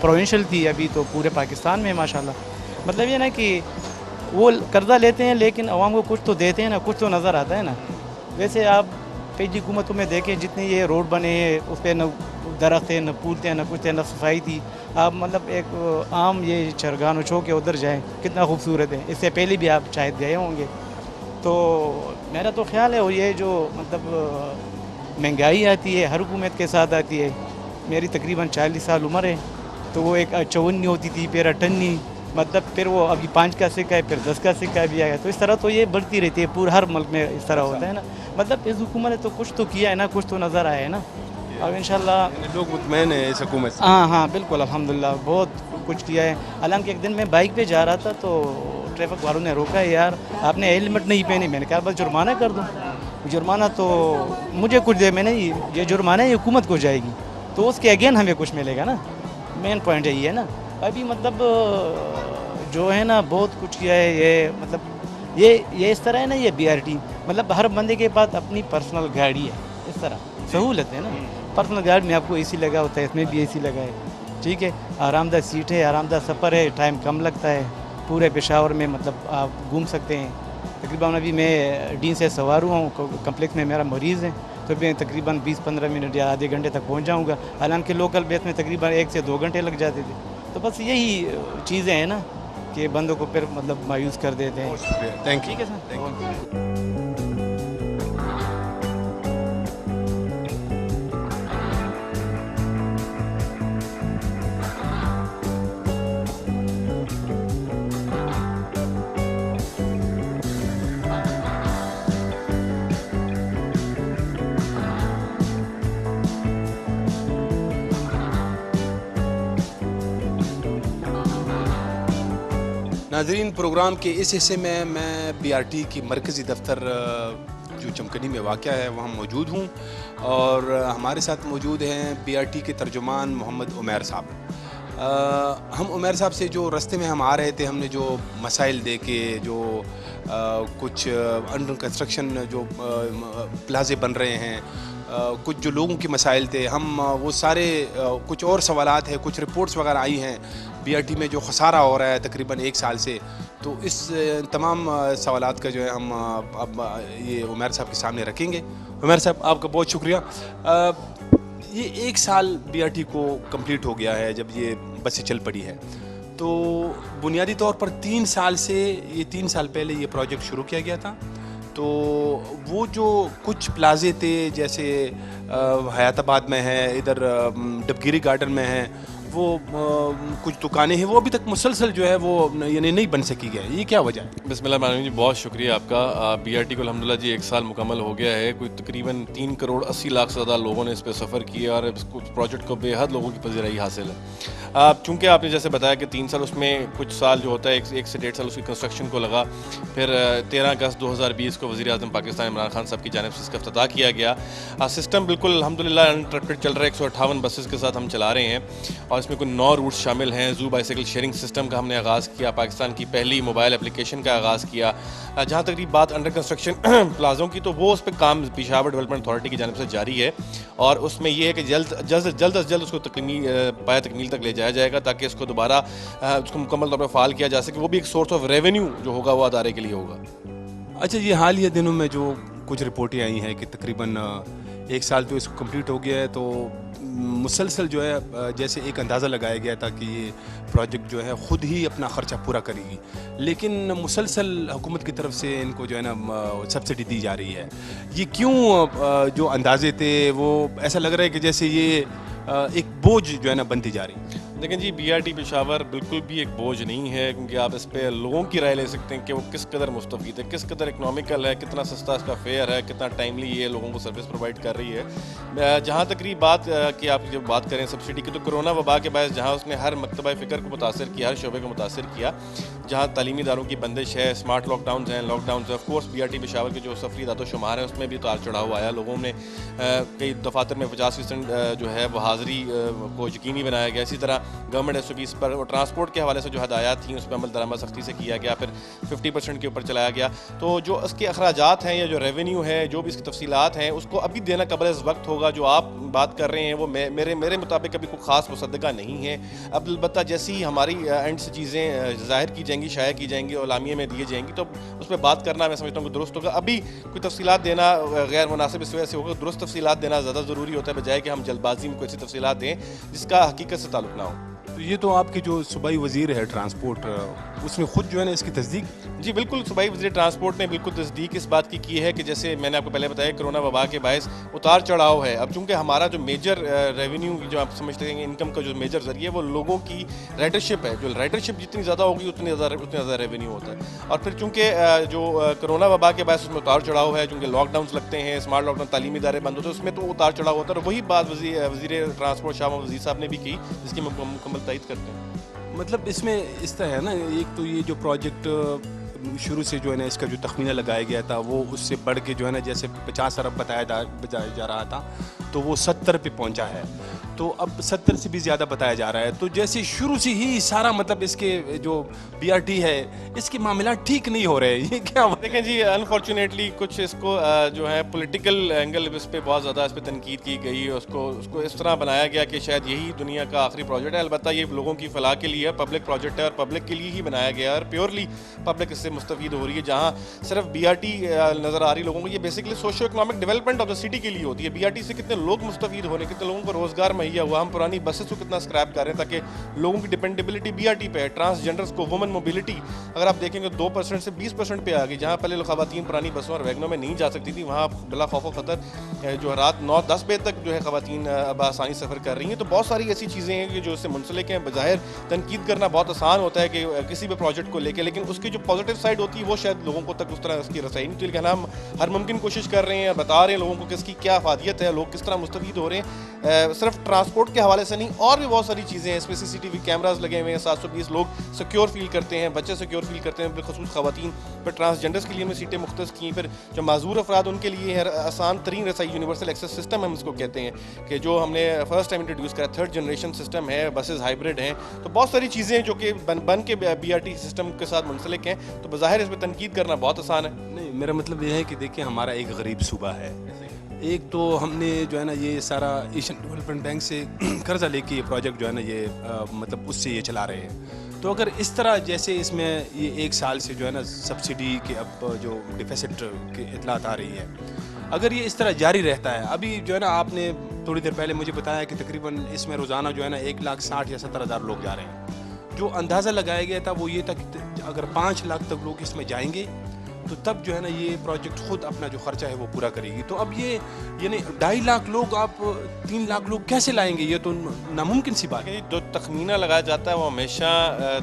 प्रोविंशियल थी, अभी तो पूरे पाकिस्तान में माशाल्लाह। मतलब ये ना कि वो कर्जा लेते हैं लेकिन आवाम को कुछ तो देते हैं ना, कुछ तो नज़र आता है ना। वैसे आप पिछली हुकूमतों में देखें जितने ये रोड बने हैं उस पर न दरख्त है, न पुल थे, न कुछ थे, न सफाई थी। आप मतलब एक आम ये चरगान चौक के उधर जाएँ, कितना खूबसूरत है। इससे पहले भी आप शायद गए होंगे। तो मेरा तो ख्याल है, और ये जो मतलब महंगाई आती है हर हुकूमत के साथ आती है। मेरी तकरीबन 40 साल उम्र है, तो वो एक 54 होती थी, फिर 58, मतलब फिर वो अभी 5 का सिक्का है, फिर 10 का सिक्का भी आया। तो इस तरह तो ये बढ़ती रहती है, पूरे हर मुल्क में इस तरह होता है ना। मतलब इस हुकूमत ने तो कुछ तो किया है ना, कुछ तो नज़र आया है ना। अब इंशाल्लाह लोग मुतमईन है इस हुकूमत से। हाँ बिल्कुल, अल्हम्दुलिल्लाह बहुत कुछ किया है। हालांकि एक दिन मैं बाइक पे जा रहा था तो ट्रैफिक वालों ने रोका, यार आपने हेलमेट नहीं पहनी। मैंने कहा बस जुर्माना कर दूँ। जुर्माना तो मुझे कुछ दे, मैंने ये जुर्माना ये हुकूमत को जाएगी, तो उसके अगेन हमें कुछ मिलेगा ना। मेन पॉइंट यही है ना। अभी मतलब जो है ना बहुत कुछ किया है ये, मतलब ये इस तरह है ना, ये BRT मतलब हर बंदे के पास अपनी पर्सनल गाड़ी है, इस तरह सहूलत है ना। पर्सनल गाड़ी में आपको AC लगा होता है, इसमें भी AC लगा है, ठीक है। आरामदाह सीट है, आरामदाह सफ़र है, टाइम कम लगता है। पूरे पेशावर में मतलब आप घूम सकते हैं। तकरीबन अभी मैं डीन से सवार हुआ हूँ, कम्प्लेक्स में मेरा मरीज़ है, तो मैं तकरीबन 20-15 मिनट या आधे घंटे तक पहुँच जाऊँगा। हालांकि लोकल बेस में तकरीबन 1 से 2 घंटे लग जाते थे। तो बस यही चीज़ें हैं ना कि बंदों को फिर मतलब मायूस कर देते हैं। Thank you. ठीक है सर, थैंक यू। नाजरीन, प्रोग्राम के इस हिस्से में मैं BRT की मरकज़ी दफ्तर जो चमकनी में वाक़या है वहाँ मौजूद हूँ, और हमारे साथ मौजूद हैं BRT के तर्जुमान मोहम्मद उमैर साहब। हम उमैर साहब से जो रास्ते में हम आ रहे थे, हमने जो मसाइल देखे, जो कुछ अंडर कंस्ट्रक्शन जो प्लाजे बन रहे हैं, कुछ जो लोगों के मसाइल थे, हम वो सारे कुछ और सवालात हैं, कुछ रिपोर्ट्स वगैरह आई हैं BRT में जो खसारा हो रहा है तकरीबन 1 साल से। तो इस तमाम सवालात का जो है हम अब ये उमैर साहब के सामने रखेंगे। उमैर साहब, आपका बहुत शुक्रिया। ये 1 साल BRT को कंप्लीट हो गया है जब ये बसें चल पड़ी है, तो बुनियादी तौर पर 3 साल से, ये 3 साल पहले ये प्रोजेक्ट शुरू किया गया था। तो वो जो कुछ प्लाजे थे, जैसे हयाताबाद में है, इधर डबगिरी गार्डन में है, वो कुछ दुकानें हैं, वो अभी तक मुसलसल जो है वो यानी नहीं बन सकी है। ये क्या वजह है? बिस्मिल्लाह जी, बहुत शुक्रिया आपका। BRT को अल्हम्दुलिल्लाह जी 1 साल मुकम्मल हो गया है। कोई तकरीबन 3 करोड़ 80 लाख से ज़्यादा लोगों ने इस पर सफ़र किया और इस प्रोजेक्ट को बेहद लोगों की पज़ीराई हासिल है। चूँकि आपने जैसे बताया कि 3 साल, उसमें कुछ साल जो होता है 1 से 1.5 साल उसकी कंस्ट्रक्शन को लगा। फिर 13 अगस्त 2020 को वज़ीर आज़म पाकिस्तान इमरान खान साहब की जानिब से इसका इफ्तिताह किया गया। सिस्टम बिल्कुल अल्हम्दुलिल्लाह अनइंटरप्टेड चल रहा है। 158 बसेस के साथ हम चला रहे हैं और इसमें कुछ 9 रूट्स शामिल हैं। जू बाइसाइकिल शेयरिंग सिस्टम का हमने आगाज़ किया, पाकिस्तान की पहली मोबाइल एप्लीकेशन का आगाज़ किया। जहाँ तक रही बात अंडर कंस्ट्रक्शन प्लाज़ों की, तो वो उस पर काम पेशावर डेवलपमेंट अथॉरिटी की जानिब से जारी है और उसमें ये है कि जल्द अज जल्द उसको पाया तकमील तक ले जाया जाएगा ताकि इसको दोबारा उसको मुकम्मल तौर पर फ़ाल किया जा सके। वो भी एक सोर्स ऑफ रेवेन्यू जो होगा वो अदारे के लिए होगा। अच्छा, ये हालिया दिनों में जो कुछ रिपोर्टें आई हैं कि तकरीबन 1 साल तो इसको कंप्लीट हो गया है, तो मुसलसल जो है जैसे एक अंदाज़ा लगाया गया था कि ये प्रोजेक्ट जो है ख़ुद ही अपना ख़र्चा पूरा करेगी, लेकिन मुसलसल हुकूमत की तरफ से इनको जो है ना सब्सिडी दी जा रही है। ये क्यों जो अंदाजे थे वो ऐसा लग रहा है कि जैसे ये एक बोझ जो है ना बनती जा रही है। लेकिन जी BRT पेशावर बिल्कुल भी एक बोझ नहीं है, क्योंकि आप इस पर लोगों की राय ले सकते हैं कि वो किस कदर मुस्तफ़ीद है, किस कदर इकनॉमिकल है, कितना सस्ता इसका फेयर है, कितना टाइमली ये लोगों को सर्विस प्रोवाइड कर रही है। जहाँ तक रही बात कि आप जब बात करें सब्सिडी की, तो कोरोना वबा के बाद जहाँ उसने हर मकतबा फ़िक्र को मुतासर किया, हर शोबे को मुतासर किया, जहाँ तालीमी इदारों की बंदिश है, स्मार्ट लॉकडाउन हैं, ऑफ कोर्स BRT पेशावर के जो सफरी दादोशुमार है उसमें भी उतार चढ़ाव आया। लोगों ने कई दफातर में 50% जो है वो हाज़िरी को यकीनी बनाया गया। इसी तरह गवर्नमेंट SOPs पर और ट्रांसपोर्ट के हवाले से जो हदायत थी उस पर अमल दरामद सख्ती से किया गया, फिर 50% के ऊपर चलाया गया। तो जो उसके अखराजात हैं या जो रेवेन्यू है, जो भी इसकी तफसीलात हैं, उसको अभी देना कबल इस वक्त होगा। जो आप बात कर रहे हैं वो मेरे मुताबिक अभी कोई ख़ास मुसद्दका नहीं है। अब अलबत्ता जैसी ही हमारी एंड से चीज़ें ज़ाहिर की जाएंगी, शाया की जाएंगी और लामिया में दिए जाएंगी, तो उस पर बात करना मैं समझता हूँ कि दुरुस्त होगा। अभी कोई तफसीलात देना गैर मुनासिब इस वजह से होगा। दुरुस्त तफसीलात देना ज़्यादा ज़रूरी होता है, बजाय कि हम जल्दबाजी में कोई ऐसी तफसीलात दें जिसका हकीकत से ताल्लुक़ ना हो। तो ये तो आपके जो सूबाई वज़ीर है ट्रांसपोर्ट, उसने खुद जो है ना इसकी तस्दीक, जी बिल्कुल, सूबाई वज़ीर ट्रांसपोर्ट ने बिल्कुल तस्दीक इस बात की है कि जैसे मैंने आपको पहले बताया कोरोना वबा के बायस उतार चढ़ाव है। अब चूँकि हमारा जो मेजर रेवेन्यू जो आप समझते हैं इनकम का जो मेजर जरिए वो लोगों की राइडरशिप है। जो राइडरशिप जितनी ज़्यादा होगी उतनी ज़्यादा रेवेन्यू होता है। और फिर चूँकि जो कोरोना वबा के बायस उसमें उतार चढ़ाव है, चूँकि लॉकडाउन लगते हैं, स्मार्ट लॉकडाउन, तालीमी इदारे बंद होते हैं, उसमें तो उतार चढ़ाव होता है। और वही बात वज़ीर ट्रांसपोर्ट शाह महमूद वज़ीर साहब ने भी की, जिसकी मुकम्मल तायद करते हैं। मतलब इसमें इस तरह है ना, एक तो ये जो प्रोजेक्ट शुरू से जो है ना इसका जो तखमीना लगाया गया था वो उससे बढ़ के जो है ना जैसे 50 अरब बताया जा रहा था, तो वो 70 पे पहुंचा है, तो अब 70 से भी ज़्यादा बताया जा रहा है। तो जैसे शुरू से ही सारा मतलब इसके जो BRT है इसके मामला ठीक नहीं हो रहे, ये क्या? देखें जी, अनफॉर्चुनेटली कुछ इसको जो है पॉलिटिकल एंगल इस पर बहुत ज़्यादा इस पर तनकीद की गई, उसको इस तरह बनाया गया कि शायद यही दुनिया का आखिरी प्रोजेक्ट है। अलबत्ता ये लोगों की फलाह के लिए पब्लिक प्रोजेक्ट है और पब्लिक के लिए ही बनाया गया है और प्योरली पब्लिक इससे मुस्तफ़ीद हो रही है। जहाँ सिर्फ BRT नज़र आ रही लोगों को, ये basically socio economic development of the city के लिए होती है। BRT से कितने लोग मुस्तफ़ीद हो रहे हैं, कितने लोगों को रोज़गार मुहैया हुआ, हम पुरानी बसेस को कितना स्क्रैप कर रहे हैं ताकि लोगों की डिपेंडेबिलिटी BRT पे है। ट्रांसजेंडर्स को वुमेन मोबिलिटी अगर आप देखेंगे 2% से 20% पे आ गई। जहाँ पहले ख़वातीन पुरानी बसों और वैगनों में नहीं जा सकती थी, वहाँ बिला खौफ ख़तर जो रात 9-10 बजे तक जो है ख़वातीन अब आसानी सफ़र कर रही हैं। तो बहुत सारी ऐसी चीज़ें हैं कि जो इससे मुंसलिक हैं। बज़ाहिर तनकीद करना बहुत आसान होता है कि किसी भी प्रोजेक्ट को लेकर, लेकिन उसकी जो पॉजिटिव साइड होती है वो शायद लोगों को तक उस तरह उसकी रसाई नहीं। तो लेकिन हम हर मुमकिन कोशिश कर रहे हैं, बता रहे हैं लोगों को कि इसकी क्या फ़ायदियत है, लोग किस तरह मुस्तफ़ीद हो रहे हैं। सिर्फ ट्रांसपोर्ट के हवाले से नहीं, और भी बहुत सारी चीज़ें हैं। इसमें CCTV कैमराज लगे हुए हैं, 720 लोग सिक्योर फील करते हैं, बच्चे सिक्योर फील करते हैं, बिलखसूस ख़वातीन। फिर ट्रांसजेंडर्स के लिए हमने सीटें मुख्तस की। फिर जो माजूर अफराद उनके लिए है आसान तरीन रसाई, यूनिवर्सल एक्सेस सिस्टम हम इसको कहते हैं, कि जो हमने फर्स्ट टाइम इंट्रोड्यूस करा, 3rd जनरेशन सिस्टम है, बसेस हाइब्रिड हैं। तो बहुत सारी चीज़ें जो कि बन के BRT सिस्टम के साथ मुंसलिक हैं। तो बज़ाहिर इस पर तनकीद करना बहुत आसान है। नहीं, मेरा मतलब ये है कि देखिए हमारा एक गरीब सूबा है। एक तो हमने जो है ना ये सारा एशियन डेवलपमेंट बैंक से कर्जा लेके ये प्रोजेक्ट जो है ना ये मतलब उससे ये चला रहे हैं। तो अगर इस तरह जैसे इसमें ये 1 साल से जो है ना सब्सिडी के अब जो डिफिसिट की इतलात आ रही है, अगर ये इस तरह जारी रहता है, अभी जो है ना आपने थोड़ी देर पहले मुझे बताया कि तकरीबन इसमें रोज़ाना जो है ना 1,60,000 या 70,000 लोग जा रहे हैं। जो अंदाज़ा लगाया गया था वो ये था कि अगर 5 लाख तक लोग इसमें जाएंगे तो तब जो है ना ये प्रोजेक्ट खुद अपना जो खर्चा है वो पूरा करेगी। तो अब ये यानी 2.5 लाख लोग आप 3 लाख लोग कैसे लाएंगे? ये तो नामुमकिन सी बात है। जो तखमीना लगाया जाता है वो हमेशा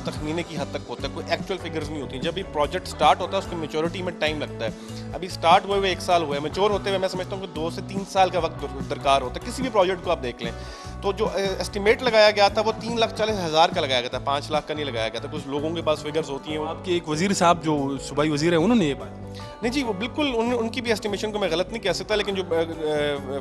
तखमीने की हद तक होता है, कोई एक्चुअल फिगर्स नहीं होती। जब ये प्रोजेक्ट स्टार्ट होता है उसकी मेच्योरिटी में टाइम लगता है। अभी स्टार्ट हुए हुए 1 साल हुए, मेच्योर होते हुए मैं समझता हूँ कि 2 से 3 साल का वक्त दरकार होता है। किसी भी प्रोजेक्ट को आप देख लें तो जो एस्टिमेट लगाया गया था वो 3,40,000 का लगाया गया था, 5 लाख का नहीं लगाया गया था। कुछ लोगों के पास फिगर्स होती हैं। आपके एक वज़ीर साहब जो सूबाई वज़ीर है उन्होंने ये बात नहीं जी, वो बिल्कुल उनकी भी एस्टिमेशन को मैं गलत नहीं कह सकता, लेकिन जो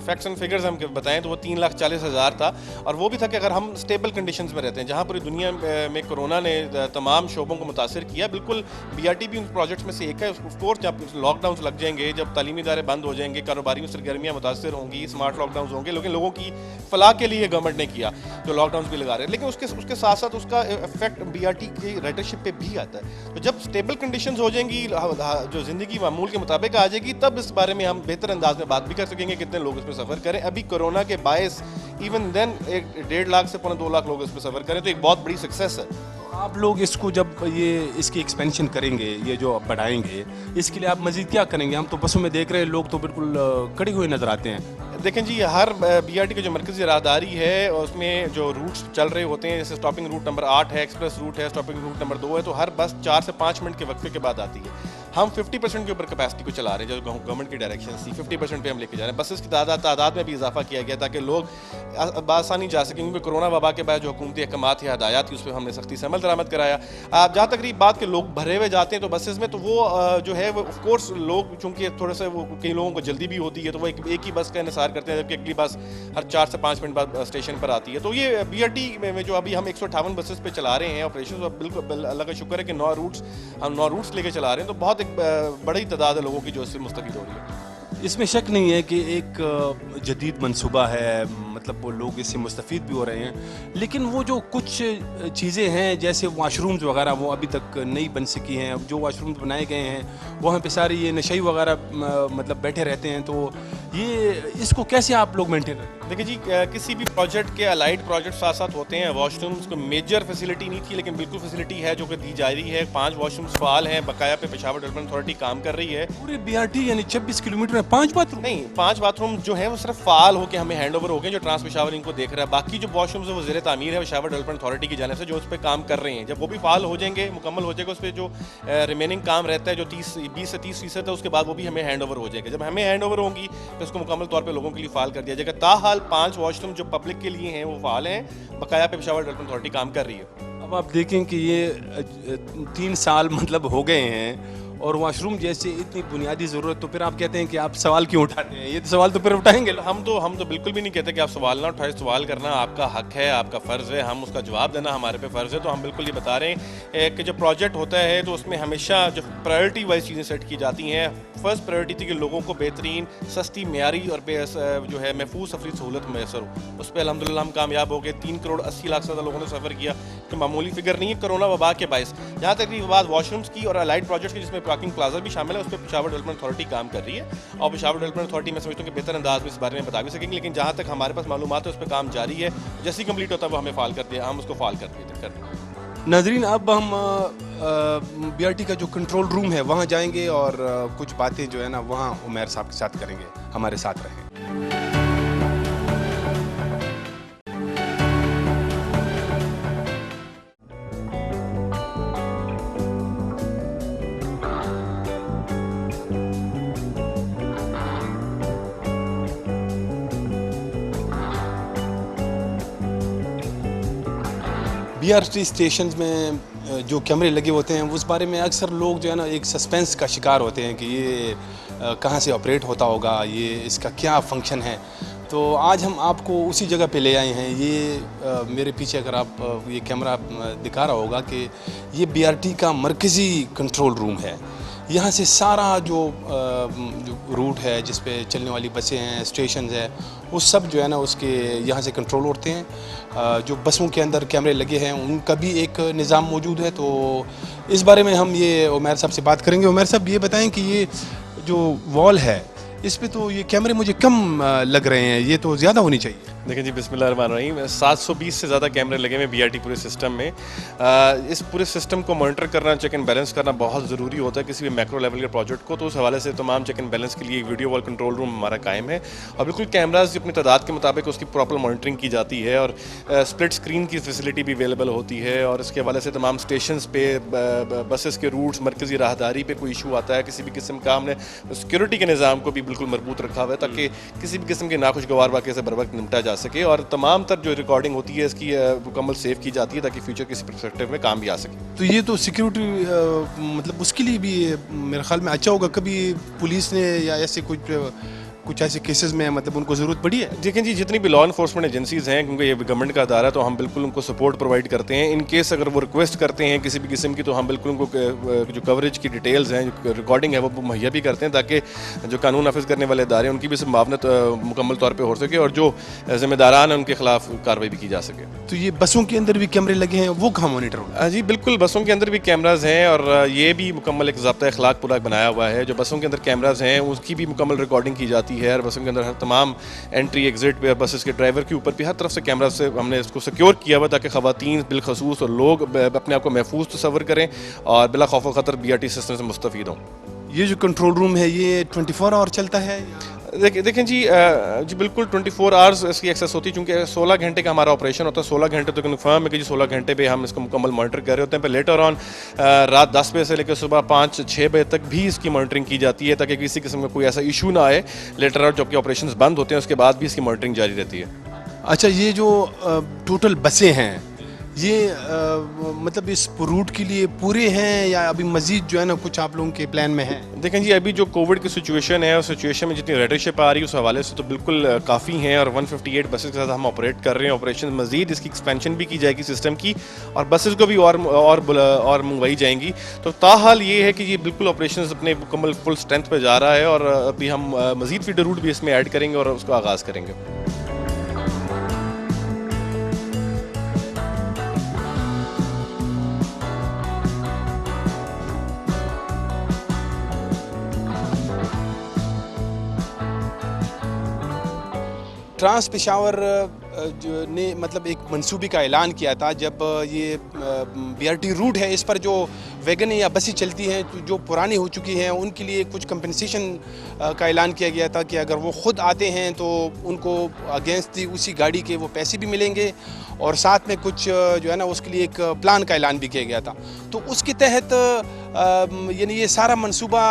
फैक्ट्स एंड फिगर्स हम बताएं तो वो 3,40,000 था। और वो भी था कि अगर हम स्टेबल कंडीशंस में रहते हैं, जहाँ पूरी दुनिया में कोरोना ने तमाम शोबों को मुतासर किया, बिल्कुल BRT भी उन प्रोजेक्ट्स में से एक है। ऑफकोर्स जब लॉकडाउन लग जाएंगे, जब तालीमी इदारे बंद हो जाएंगे, कारोबारी में सरगर्मियाँ मुतासर होंगी, स्मार्ट लॉकडाउन होंगे, लेकिन लोगों की फलाह के लिए गवर्नमेंट ने किया जो लॉकडाउन भी लगा रहे हैं, लेकिन उसके साथ साथ उसका इफेक्ट BRT की राइडरशिप पे भी आता है। तो जब स्टेबल कंडीशंस हो जाएंगी, जो ज़िंदगी मामूल के मुताबिक आ जाएगी, तब इस बारे में हम बेहतर अंदाज में बात भी कर सकेंगे कितने लोग इसमें सफ़र करें। अभी कोरोना के बायस इवन देन 1.5 लाख से 2 लाख लोग इसमें सफ़र करें, तो एक बहुत बड़ी सक्सेस है। आप लोग इसको जब ये इसकी एक्सपेंशन करेंगे, ये जो आप बढ़ाएंगे, इसके लिए आप मज़ीद क्या करेंगे? हम तो बसों में देख रहे हैं लोग तो बिल्कुल खड़े हुए नज़र आते हैं। देखें जी, हर BRT की जो मरकज़ी राहदारी है उसमें जो रूट्स चल रहे होते हैं, जैसे स्टॉपिंग रूट नंबर 8 है, एक्सप्रेस रूट है, स्टॉपिंग रूट नंबर 2 है, तो हर बस 4 से 5 मिनट के वक्फे के बाद आती है। हम 50% के ऊपर कैपेसिटी को चला रहे हैं, जो गवर्नमेंट की डायरेक्शन थी 50% पे हम लेके जा रहे हैं। बसेस की तादाद में भी इजाफा किया गया ताकि लोग आसानी जा सकें, क्योंकि कोरोना वबा के बाद जो हुकूमती अहकामात या हदायत थी उस पर हमने सख्ती से अमल दरामद कराया। जहाँ तक रही बात के लोग भरे हुए जाते हैं तो बसेस में, तो वो जो है वो ऑफकोर्स लोग चूँकि थोड़ा सा वो कई लोगों को जल्दी भी होती है, तो वो एक ही बस का इंतजार करते हैं, जबकि अगली बस हर 4 से 5 मिनट बाद स्टेशन पर आती है। तो ये BRT में जो अभी हम 158 बसेस पे चला रहे हैं ऑपरेशन, बिल्कुल अल्लाह का शुक्र है कि 9 रूट्स लेके चला रहे हैं, तो बहुत एक बड़ी तादाद है लोगों की जो इससे मुस्तफ़ीद हो रही है। इसमें शक नहीं है कि एक जदीद मनसूबा है, मतलब वो लोग इससे मुस्तफ़ीद भी हो रहे हैं, लेकिन वो जो कुछ चीज़ें हैं जैसे वाशरूम्स वगैरह वो अभी तक नहीं बन सकी हैं। जो वाशरूम्स बनाए गए हैं वहाँ पे सारी ये नशई वगैरह मतलब बैठे रहते हैं, तो ये इसको कैसे आप लोग मेंटेन रखें? देखिए जी, किसी भी प्रोजेक्ट के अलाइड प्रोजेक्ट साथ साथ होते हैं। वॉशरूम्स को मेजर फैसिलिटी नहीं थी, लेकिन बिल्कुल फैसिलिटी है जो कि दी जा रही है। 5 वॉशरूम्स फ़ाल हैं, बकाया पे पेशावर डेवलपमेंट अथॉरिटी काम कर रही है। पूरे BRT यानी 26 किलोमीटर में 5 बाथरूम? नहीं, 5 बाथरूम जो है वो सिर्फ फ़ाल हो के हमें हैंड ओवर हो गए, जो ट्रांस पेशावर इनको देख रहा है। बाकी जो वॉशरूम्स है वो ज़ेर तामीर है पेशावर डेवलपमेंट अथॉरिटी की जानिब से, जो उस पर काम कर रहे हैं। जब वो भी फ़ाल हो जाएंगे, मुकम्मल हो जाएगा, उस पर जो रिमेनिंग काम रहता है जो 20 से 30% है, उसके बाद वो भी हमें हैंड ओवर हो जाएगा। जब हमें हैंड ओवर होंगी तो उसको मुकम्मल तौर पर लोगों के लिए फ़ाल कर दिया जाएगा। ताहाल 5 वॉशरूम जो पब्लिक के लिए हैं वो फ़ाल हैं, बकाया पे पेशावर डेवलपमेंट अथॉरिटी काम कर रही है। अब आप देखें कि ये 3 साल मतलब हो गए हैं और वॉशरूम जैसे इतनी बुनियादी ज़रूरत, तो फिर आप कहते हैं कि आप सवाल क्यों उठाते हैं? ये तो सवाल तो फिर उठाएंगे। हम तो बिल्कुल भी नहीं कहते कि आप सवाल ना उठाएं। सवाल करना आपका हक है, आपका फ़र्ज़ है, हम उसका जवाब देना हमारे पे फ़र्ज़ है। तो हम बिल्कुल ये बता रहे हैं कि जब प्रोजेक्ट होता है तो उसमें हमेशा जो प्रायोरिटी वाइज चीज़ें सेट की जाती हैं। फ़र्स्ट प्रायोरिटी थी कि लोगों को बेहतरीन, सस्ती, म्यारी और जो है महफूज सफरी सहूलत मैसर हो। उस पर अल्हम्दुलिल्लाह हम कामयाब हो गए। 3,80,00,000 से ज़्यादा लोगों ने सफ़र किया, तो मामूली फिगर नहीं है कोरोना वबा के बायस। यहाँ तक भी बात वॉशरूम्स की और अलाइड प्रोजेक्ट की, जिसमें पार्किंग प्लाजा भी शामिल है, उस पर पेशावर डेवलपमेंट अथॉरिटी काम कर रही है। और पेशावर डेवलपमेंट अथॉरिटी मैं समझता हूँ कि बेहतर अंदाज में इस बारे में बता भी सकेंगे, लेकिन जहाँ तक हमारे पास मालूमात है उस पर काम जारी है। जैसे ही कंप्लीट होता है वो हमें फ़ाल कर दिया, हम उसको फ़ाल कर देते हैं। नाजरीन, अब हम BRT का जो कंट्रोल रूम है वहाँ जाएंगे और कुछ बातें जो है ना वहाँ उमैर साहब के साथ करेंगे। हमारे साथ रहें। BRT स्टेशन में जो कैमरे लगे होते हैं उस बारे में अक्सर लोग जो है ना एक सस्पेंस का शिकार होते हैं कि ये कहाँ से ऑपरेट होता होगा, ये इसका क्या फंक्शन है। तो आज हम आपको उसी जगह पे ले आए हैं। ये मेरे पीछे अगर आप ये कैमरा दिखा रहा होगा कि ये BRT का मरकज़ी कंट्रोल रूम है। यहाँ से सारा जो रूट है जिस पे चलने वाली बसें हैं, स्टेशन है, वो सब जो है ना उसके यहाँ से कंट्रोल होते हैं। जो बसों के अंदर कैमरे लगे हैं उनका भी एक निज़ाम मौजूद है। तो इस बारे में हम ये उमैर साहब से बात करेंगे। उमैर साहब, ये बताएं कि ये जो वॉल है इस पे तो ये कैमरे मुझे कम लग रहे हैं, ये तो ज़्यादा होनी चाहिए। देखें जी, बिस्मिल्लाहिर्रहमानिर्रहीम, 720 से ज़्यादा कैमरे लगे हुए BRT पूरे सिस्टम में। इस पूरे सिस्टम को मॉनिटर करना, चेक एंड बैलेंस करना बहुत ज़रूरी होता है किसी भी मैक्रो लेवल के प्रोजेक्ट को। तो उस हवाले से तमाम चेक एंड बैलेंस के लिए एक वीडियो वॉल कंट्रोल रूम हमारा कायम है और बिल्कुल कैमराज अपनी तादाद के मुताबिक उसकी प्रॉपर मॉनिटरिंग की जाती है और स्प्लिट स्क्रीन की फैसिलिटी भी अवेलेबल होती है। और इसके हवाले से तमाम स्टेशन पे बसेस के रूट्स, मरकज़ी राहदारी पे कोई इशू आता है किसी भी किस्म का, हमने सिक्योरिटी के निज़ाम को भी बिल्कुल मजबूत रखा हुआ है ताकि किसी भी किस्म के नाखुशगवार वाक़े से बर वक्त निपटा जा सके और तमाम तर जो रिकॉर्डिंग होती है इसकी मुकम्मल सेव की जाती है ताकि फ्यूचर किसी परस्पेक्टिव में काम भी आ सके। तो ये तो सिक्योरिटी मतलब उसके लिए भी मेरे ख्याल में अच्छा होगा। कभी पुलिस ने या ऐसे कुछ ऐसे केसेस में मतलब उनको ज़रूरत पड़ी है? देखें जी, जितनी भी लॉ इन्फोर्समेंट एजेंसीज़ हैं, क्योंकि ये गवर्नमेंट का अदारा है, तो हम बिल्कुल उनको सपोर्ट प्रोवाइड करते हैं। इन केस अगर वो रिक्वेस्ट करते हैं किसी भी किस्म की, तो हम बिल्कुल उनको जो कवरेज की डिटेल्स हैं, जो रिकॉर्डिंग है, वो मुहैया भी करते हैं ताकि जो कानून नाफिज करने वाले अदारे हैं उनकी भी मुआवनत मुकम्मल तौर पर हो सके और जो जिम्मेदारान हैं उनके खिलाफ कार्रवाई भी की जा सके। तो ये बसों के अंदर भी कैमरे लगे हैं, वो कहाँ मॉनिटर होगा? जी बिल्कुल, बसों के अंदर भी कैमराज हैं और ये भी मुकम्मल एक ज़ाब्ता अखलाक पूरा बनाया हुआ है। जो बसों के अंदर कैमराज हैं उसकी भी मुकम्मल रिकॉर्डिंग की जाती है और बसों के अंदर तमाम एंट्री एग्जिट पे, बसेस के ड्राइवर के ऊपर भी हर तरफ से कैमरा से हमने इसको सिक्योर किया हुआ ताकि ख़वातीन बिलखसूस और लोग अपने आप को महफूज तस्वर करें और बिला खौफ ख़तर BRT सिस्टम से मुस्तफ़ीद हों। ये जो कंट्रोल रूम है ये 24 आवर चलता है? देखें जी, जी बिल्कुल 24 आवर्स इसकी एक्सेस होती है, चूँकि 16 घंटे का हमारा ऑपरेशन होता है। 16 घंटे तो कन्फर्म है कि जी 16 घंटे पे हम इसको मुकम्मल मॉनिटर कर रहे होते हैं। पर लेटर ऑन रात 10 बजे से लेकर सुबह 5-6 बजे तक भी इसकी मॉनिटरिंग की जाती है ताकि किसी किस्म का कोई ऐसा इशू ना आए। लेटर ऑन जबकि ऑपरेशन बंद होते हैं उसके बाद भी इसकी मॉनिटरिंग जारी रहती है। अच्छा, ये जो टोटल बसें हैं ये मतलब इस रूट के लिए पूरे हैं या अभी मजीद जो है ना कुछ आप लोगों के प्लान में है? देखें जी, अभी जो कोविड की सिचुएशन है उस सिचुएशन में जितनी राइडरशिप आ रही है उस हवाले से तो बिल्कुल काफ़ी हैं और 158 बसेस के साथ हम ऑपरेट कर रहे हैं। ऑपरेशन मजीद इसकी एक्सपेंशन भी की जाएगी सिस्टम की और बसेस को भी और मंगवाई जाएंगी। तो ताहाल ये है कि ये बिल्कुल ऑपरेशन अपने मुकम्मल फुल स्ट्रेंथ पर जा रहा है और अभी हम मजीद फीडर रूट भी इसमें ऐड करेंगे और उसका आगाज़ करेंगे। ट्रांस पेशावर ने मतलब एक मंसूबे का ऐलान किया था जब ये BRT रूट है इस पर जो वैगन या बसें चलती हैं जो पुरानी हो चुकी हैं उनके लिए कुछ कंपनसेशन का ऐलान किया गया था कि अगर वो ख़ुद आते हैं तो उनको अगेंस्ट उसी गाड़ी के वो पैसे भी मिलेंगे और साथ में कुछ जो है ना उसके लिए एक प्लान का ऐलान भी किया गया था। तो उसके तहत यानी ये सारा मंसूबा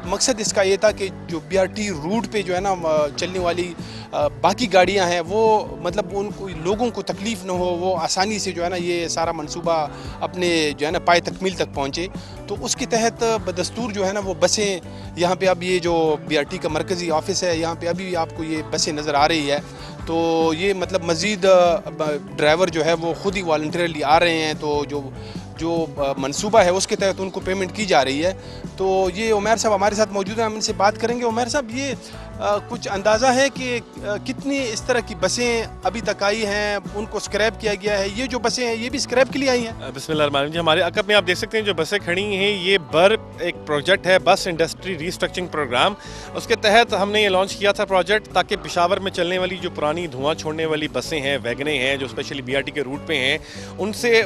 मकसद इसका ये था कि जो BRT रूट पे जो है ना चलने वाली बाकी गाड़ियां हैं वो मतलब उनको लोगों को तकलीफ़ न हो, वो आसानी से जो है ना ये सारा मंसूबा अपने जो है ना पाए तकमील तक पहुँचे। तो उसके तहत बदस्तूर जो है ना वो बसें यहाँ पे अब ये जो BRT का मरकज़ी ऑफिस है यहाँ पे अभी आपको ये बसें नज़र आ रही है। तो ये मतलब मज़ीद ड्राइवर जो है वो ख़ुद ही वॉलंटियरली आ रहे हैं। तो जो मंसूबा है उसके तहत उनको पेमेंट की जा रही है। तो ये उमैर साहब हमारे साथ मौजूद हैं, हम इनसे बात करेंगे। उमैर साहब, ये कुछ अंदाज़ा है कि कितनी इस तरह की बसें अभी तक आई हैं, उनको स्क्रैप किया गया है? ये जो बसें हैं ये भी स्क्रैप के लिए आई हैं? बिस्मिल्लाह जी, हमारे अकब में आप देख सकते हैं जो बसें खड़ी हैं ये एक प्रोजेक्ट है, बस इंडस्ट्री रीस्ट्रक्चरिंग प्रोग्राम। उसके तहत हमने ये लॉन्च किया था प्रोजेक्ट ताकि पेशावर में चलने वाली जो पुरानी धुआं छोड़ने वाली बसें हैं, वैगनें हैं जो स्पेशली BRT के रूट पे हैं, उनसे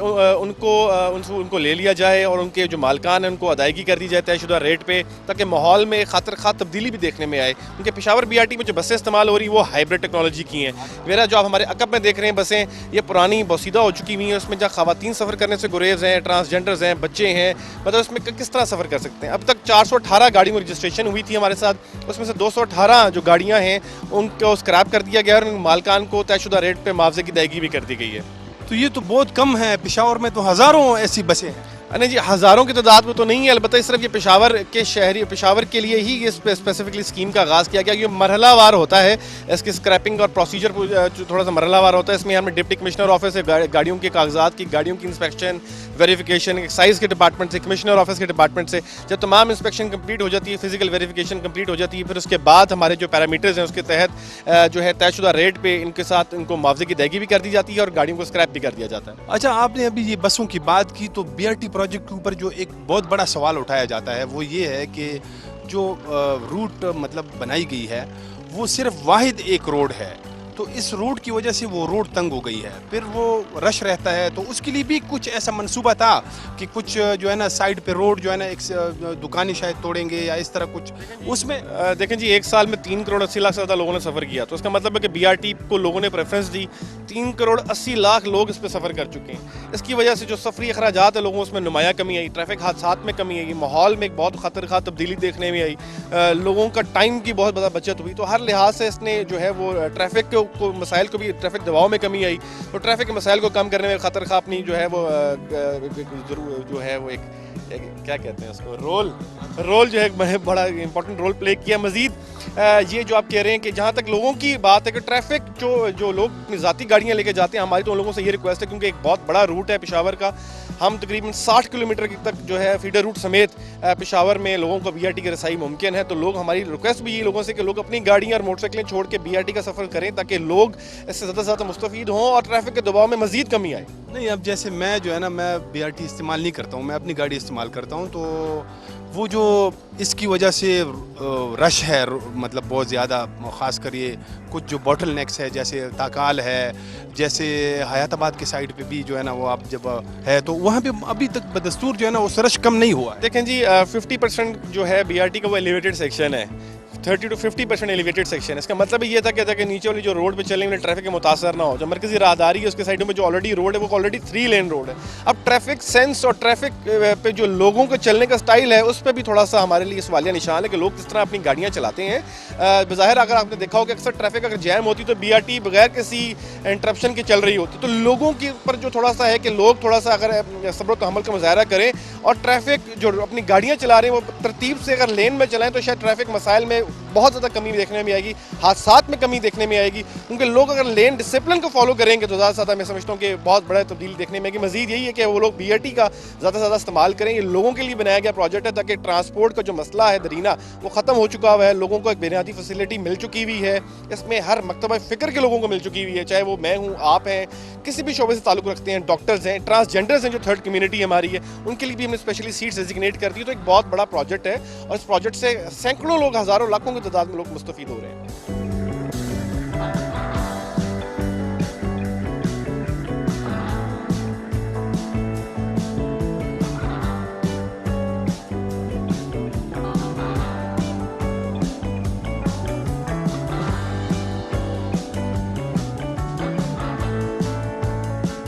उनको ले लिया जाए और उनके जो मालकान हैं उनको अदायगी कर दी जाए तयशुदा रेट पे ताकि माहौल में खातिर खा तब्दीली भी देखने में आए। क्योंकि पेशावर BRT में जो बसें इस्तेमाल हो रही वो हाइब्रिड टेक्नोलॉजी की हैं। मेरा जो आप हमारे अकब में देख रहे हैं बसें ये पुरानी बोसीदा हो चुकी हुई हैं, उसमें जहाँ ख़वातीन सफ़र करने से गुरेज हैं, ट्रांसजेंडर्स हैं, बच्चे हैं, मतलब उसमें किस तरह सफ़र कर सकते हैं। अब तक 418 गाड़ियों की रजिस्ट्रेशन हुई थी हमारे साथ, उसमें से 218 जो गाड़ियाँ हैं उनको स्क्रैप कर दिया गया और उन मालकान को तयशुदा रेट पर मुआवजे की अदायगी भी कर दी गई है। तो ये तो बहुत कम है, पेशावर में तो हज़ारों ऐसी बसें हैं। नहीं जी, हज़ारों की तादाद में तो नहीं है, अलबत्ता सिर्फ ये पेशावर के लिए ही ये स्पेसिफिकली स्कीम का आगाज़ किया गया। ये मरहलावार होता है, इसकी स्क्रैपिंग और प्रोसीजर थोड़ा सा मरहलावार होता है। इसमें हमें डिप्टी कमिश्नर ऑफिस से गाड़ियों के कागजात की, गाड़ियों की इंस्पेक्शन, वेरिफिकेशन, एक्साइज के डिपार्टमेंट से, कमिश्नर ऑफिस के डिपार्टमेंट से जब तमाम इंस्पेक्शन कंप्लीट हो जाती है, फिजिकल वेरिफिकेशन कंप्लीट हो जाती है, फिर उसके बाद हमारे जो पैरामीटर्स हैं उसके तहत जो है तयशुदा रेट पे इनके साथ इनको मुआवजे की अदायगी भी कर दी जाती है और गाड़ियों को स्क्रैप भी कर दिया जाता है। अच्छा, आपने अभी ये बसों की बात की तो BRT प्रोजेक्ट के ऊपर जो एक बहुत बड़ा सवाल उठाया जाता है वो ये है कि जो रूट मतलब बनाई गई है वो सिर्फ वाहिद एक रोड है, तो इस रोड की वजह से वो रोड तंग हो गई है, फिर वो रश रहता है। तो उसके लिए भी कुछ ऐसा मंसूबा था कि कुछ जो है ना साइड पे रोड जो है ना एक दुकानें शायद तोड़ेंगे या इस तरह कुछ उसमें? देखें जी, एक साल में 3 करोड़ 80 लाख से ज़्यादा लोगों ने सफ़र किया, तो उसका मतलब है कि BRT को लोगों ने प्रेफरेंस दी। 3 करोड़ 80 लाख लोग इस पर सफ़र कर चुके हैं। इसकी वजह से जो सफरी अखराजात है लोगों उसमें नुमाया कमी आई, ट्रैफिक हादसात में कमी आई, माहौल में एक बहुत खतर खा तब्दीली देखने में आई, लोगों का टाइम की बहुत ज़्यादा बचत हुई। तो हर लिहाज से इसने जो है वो ट्रैफिक को को मसाइल को भी ट्रैफिक दबाव में कमी आई, तो ट्रैफिक के मसाइल को कम करने में खतर खा अपनी जो है वो जो है वो एक क्या कहते हैं उसको रोल जो है बड़ा इंपॉर्टेंट रोल प्ले किया। मज़ीद ये जो आप कह रहे हैं कि जहाँ तक लोगों की बात है कि ट्रैफिक जो लोग अपनी ज़ाती गाड़ियाँ लेके जाते हैं, हमारी तो उन लोगों से ये रिक्वेस्ट है, क्योंकि एक बहुत बड़ा रूट है पेशावर का, हम तकरीबन 60 किलोमीटर तक जो है फीडर रूट समेत पेशावर में लोगों को BRT की रसाई मुमकिन है। तो लोग, हमारी रिक्वेस्ट भी ये लोगों से कि लोग अपनी गाड़ियाँ और मोटरसाइकिलें छोड़ के BRT का सफ़र करें ताकि लोग इससे ज़्यादा से ज़्यादा मुस्तफ़ीद हों और ट्रैफिक के दबाव में मज़ीद कमी आए। नहीं, अब जैसे मैं जो है ना, मैं BRT इस्तेमाल नहीं करता हूँ, मैं अपनी गाड़ी इस्तेमाल करता हूँ, तो वो जो इसकी वजह से रश है, मतलब बहुत ज़्यादा, ख़ास कर ये कुछ जो बॉटल नेक्स है जैसे ताकाल है, जैसे हयाताबाद के साइड पे भी जो है ना वो आप जब है तो वहाँ पे अभी तक बदस्तूर जो है ना वो रश कम नहीं हुआ है। देखें जी, 50% जो है BRT का वो एलिवेटेड सेक्शन है, 30 to 50% एलिवेटेड सेक्शन। इसका मतलब ये था कि नीचे वाली जो रोड पे चलने वाले ट्रैफिक के मुतासर ना हो। जो मरकजी राहदारी है उसके साइडों में जो ऑलरेडी रोड है वो ऑलरेडी 3 लेन रोड है। अब ट्रैफिक सेंस और ट्रैफिक पे जो लोगों के चलने का स्टाइल है उस पर भी थोड़ा सा हमारे लिए सवालिया निशान है कि लोग किस तरह अपनी गाड़ियाँ चलाते हैं। बज़ाहिर अगर आपने देखा हो कि अक्सर ट्रैफिक अगर जैम होती तो BRT बगैर किसी इंटरप्शन के चल रही होती, तो लोगों के ऊपर जो थोड़ा सा है कि लोग थोड़ा सा अगर सब्र तहम्मुल का मुजाहरा करें और ट्रैफिक जो अपनी गाड़ियाँ चला रहे हैं वो तरतीब से अगर लेन में चलाएं तो शायद ट्रैफिक मसाइल में बहुत ज़्यादा कमी देखने में आएगी, हादसात में कमी देखने में आएगी। क्योंकि लोग अगर लेन डिसिप्लिन को फॉलो करेंगे तो ज़्यादा से ज़्यादा मैं समझता हूँ कि बहुत बड़ा तब्दीली देखने में आएगी। मज़ीद यही है कि वो लोग BRT का ज़्यादा से ज़्यादा इस्तेमाल करें। ये लोगों के लिए बनाया गया प्रोजेक्ट है ताकि ट्रांसपोर्ट का जो मसला है दरीना वो ख़त्म हो चुका हुआ है, लोगों को एक बुनियादी फैसिलिटी मिल चुकी हुई है। इसमें हर मकतबा फ़िक्र के लोगों को मिल चुकी हुई है, चाहे वो मैं हूँ, आप हैं, किसी भी शोबे से ताल्लुक़ रखते हैं, डॉक्टर्स हैं, ट्रांसजेंडर्स हैं जो थर्ड कम्युनिटी हमारी है, उनके लिए भी हमने स्पेशली सीट्स डेजिग्नेट कर दी। तो एक बहुत बड़ा प्रोजेक्ट है और इस प्रोजेक्ट से सैकड़ों लोग, हज़ारों, लाखों की तादाद में लोग मुस्तफ़ीद हो रहे हैं।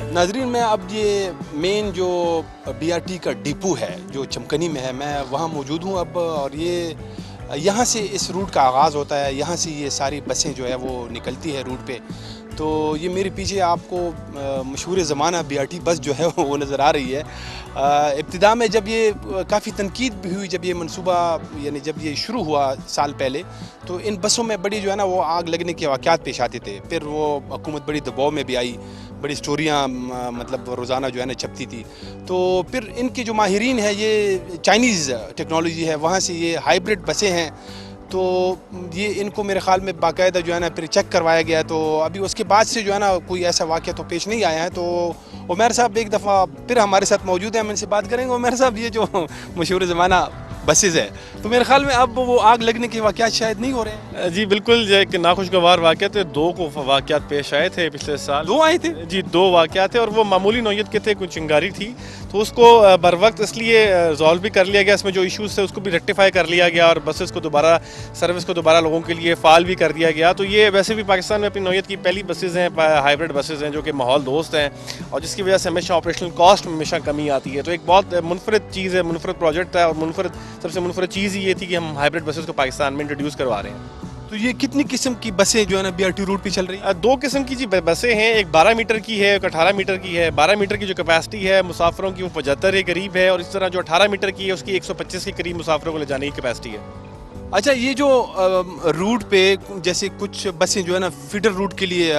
नाजरीन, मैं अब ये मेन जो BRT का डिपो है जो चमकनी में है, मैं वहाँ मौजूद हूँ अब, और ये यहाँ से इस रूट का आगाज़ होता है, यहाँ से ये सारी बसें जो है वो निकलती है रूट पे। तो ये मेरे पीछे आपको मशहूर ज़माना BRT बस जो है वो नज़र आ रही है। इब्तिदा में जब ये काफ़ी तनकीद भी हुई, जब ये मंसूबा यानी जब ये शुरू हुआ साल पहले, तो इन बसों में बड़ी जो है ना वो आग लगने के वाक़यात पेश आते थे। फिर वो हुकूमत बड़ी दबाव में भी आई, बड़ी स्टोरियाँ मतलब रोज़ाना जो है ना छपती थी। तो फिर इनके जो माहिरीन है, ये चाइनीज़ टेक्नोलॉजी है, वहाँ से ये हाइब्रिड बसें हैं, तो ये इनको मेरे ख़्याल में बाकायदा जो है ना फिर चेक करवाया गया। तो अभी उसके बाद से जो है ना कोई ऐसा वाक़या तो पेश नहीं आया है। तो उमर साहब एक दफ़ा फिर हमारे साथ मौजूद हैं, हम इनसे बात करेंगे। उमर साहब, ये जो मशहूर ज़माना बसेस है, तो मेरे ख्याल में अब वो आग लगने के वाक़यात शायद नहीं हो रहे हैं। जी बिल्कुल, एक नाखुशगवार वाक़या थे, 2 वाक़यात पेश आए थे पिछले साल। 2 आए थे जी, 2 वाक़यात थे और वो मामूली नौयत के थे, कुछ चिंगारी थी, तो उसको बर वक्त इसलिए रिजॉल्व भी कर लिया गया, इसमें जो इशूज़ थे उसको भी रेक्टिफाई कर लिया गया और बसेस को दोबारा सर्विस को दोबारा लोगों के लिए फ़ाल भी कर दिया गया। तो ये वैसे भी पाकिस्तान में अपनी नौयत की पहली बसेज़ हैं, हाइब्रिड बसेज़ हैं जो कि माहौल दोस्त हैं और जिसकी वजह से हमेशा ऑपरेशनल कॉस्ट में हमेशा कमी आती है। तो एक बहुत मुनफरद चीज़ है, मुनफरद प्रोजेक्ट है और सबसे मुनफरद चीज़ ये थी कि हम हाइब्रिड बसेस को पाकिस्तान में इंट्रोड्यूस करवा रहे हैं। तो ये कितनी किस्म की बसें जो है ना BRT रूट पे चल रही है? 2 किस्म की जी बसें हैं, एक 12 मीटर की है, एक 18 मीटर की है। 12 मीटर की जो कैपेसिटी है मुसाफिरों की वो 75 के करीब है और इस तरह जो 18 मीटर की है उसकी 125 के करीब मुसाफिरों को ले जाने की कैपेसिटी है। अच्छा, ये जो रूट पे जैसे कुछ बसें जो है ना फीडर रूट के लिए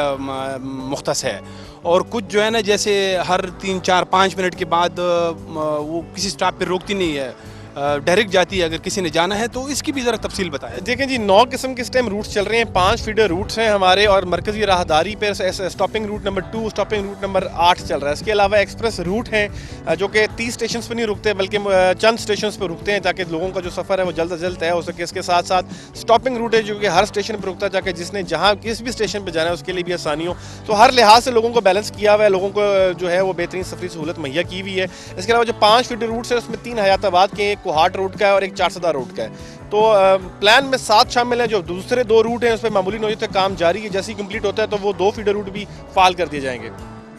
मुख्तस है और कुछ जो है ना जैसे हर 3, 4, 5 मिनट के बाद वो किसी स्टॉप पे रोकती नहीं है, डायरेक्ट जाती है अगर किसी ने जाना है, तो इसकी भी ज़रा तफसील बताएं। देखें जी, 9 किस्म के इस टाइम रूट्स चल रहे हैं, 5 फीडर रूट्स हैं हमारे और मरकज़ी राहदारी पर stopping route number 2, stopping route number 8 चल रहा है। इसके अलावा एक्सप्रेस रूट हैं जो कि 30 स्टेशन पर नहीं रुकते बल्कि चंद स्टेशन पर रुकते हैं ताकि लोगों का जो सफ़र है वो जल्द से जल्द तय हो सके। इसके साथ साथ स्टॉपिंग रूट है जो कि हर स्टेशन पर रुकता है ताकि जिसने जहाँ किस भी स्टेशन पर जाना है उसके लिए भी आसानी हो। तो हर लिहाज से लोगों को बैलेंस किया हुआ है, लोगों को जो है वो बेहतरीन सफरी सहूलत मुहैया की हुई है। इसके अलावा जो 5 फीडर रूट्स है उसमें 3 हयाताबाद के, एक कोहाट रोड का है और एक 4 रोड का है। तो प्लान में 7 शामिल हैं। जो दूसरे 2 रूट हैं उस पर मामूली नौयत का काम जारी है, जैसे ही कंप्लीट होता है तो वो 2 फीडर रूट भी फाल कर दिए जाएंगे।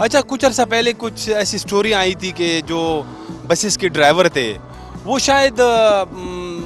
अच्छा, कुछ अर्सा पहले कुछ ऐसी स्टोरी आई थी कि जो बसेस के ड्राइवर थे वो शायद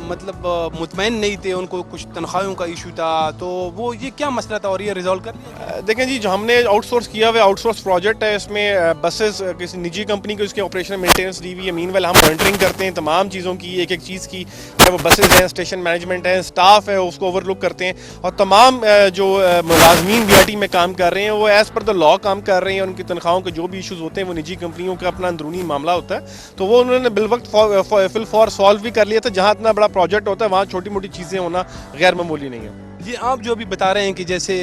मतलब मुतमईन नहीं थे, उनको कुछ तनख्वाहों का इशू था, तो वो ये क्या मसला था और ये रिजॉल्व कर लिया? देखें जी, जो हमने आउटसोर्स किया हुआ आउटसोर्स प्रोजेक्ट है, इसमें बसेस किसी निजी कंपनी को इसके ऑपरेशन मेंटेनेंस दी हुई है। मीनवेल हम मॉनिटरिंग करते हैं तमाम चीज़ों की, एक एक चीज़ की, चाहे वो बसेस हैं, स्टेशन मैनेजमेंट है, स्टाफ है, उसको ओवरलुक करते हैं। और तमाम जो मुलाजमीन BRT में काम कर रहे हैं वो एज़ पर द लॉ काम कर रहे हैं। उनकी तनख्वाहों के जो भी इशूज़ होते हैं वो निजी कंपनियों का अपना अंदरूनी मामला होता है, तो वो उन्होंने बिलवक्त फिल फॉर सॉल्व भी कर लिया था। जहाँ इतना बड़ा प्रोजेक्ट होता है वहाँ छोटी मोटी चीज़ें होना गैर मामूली नहीं है। ये आप जो अभी बता रहे हैं कि जैसे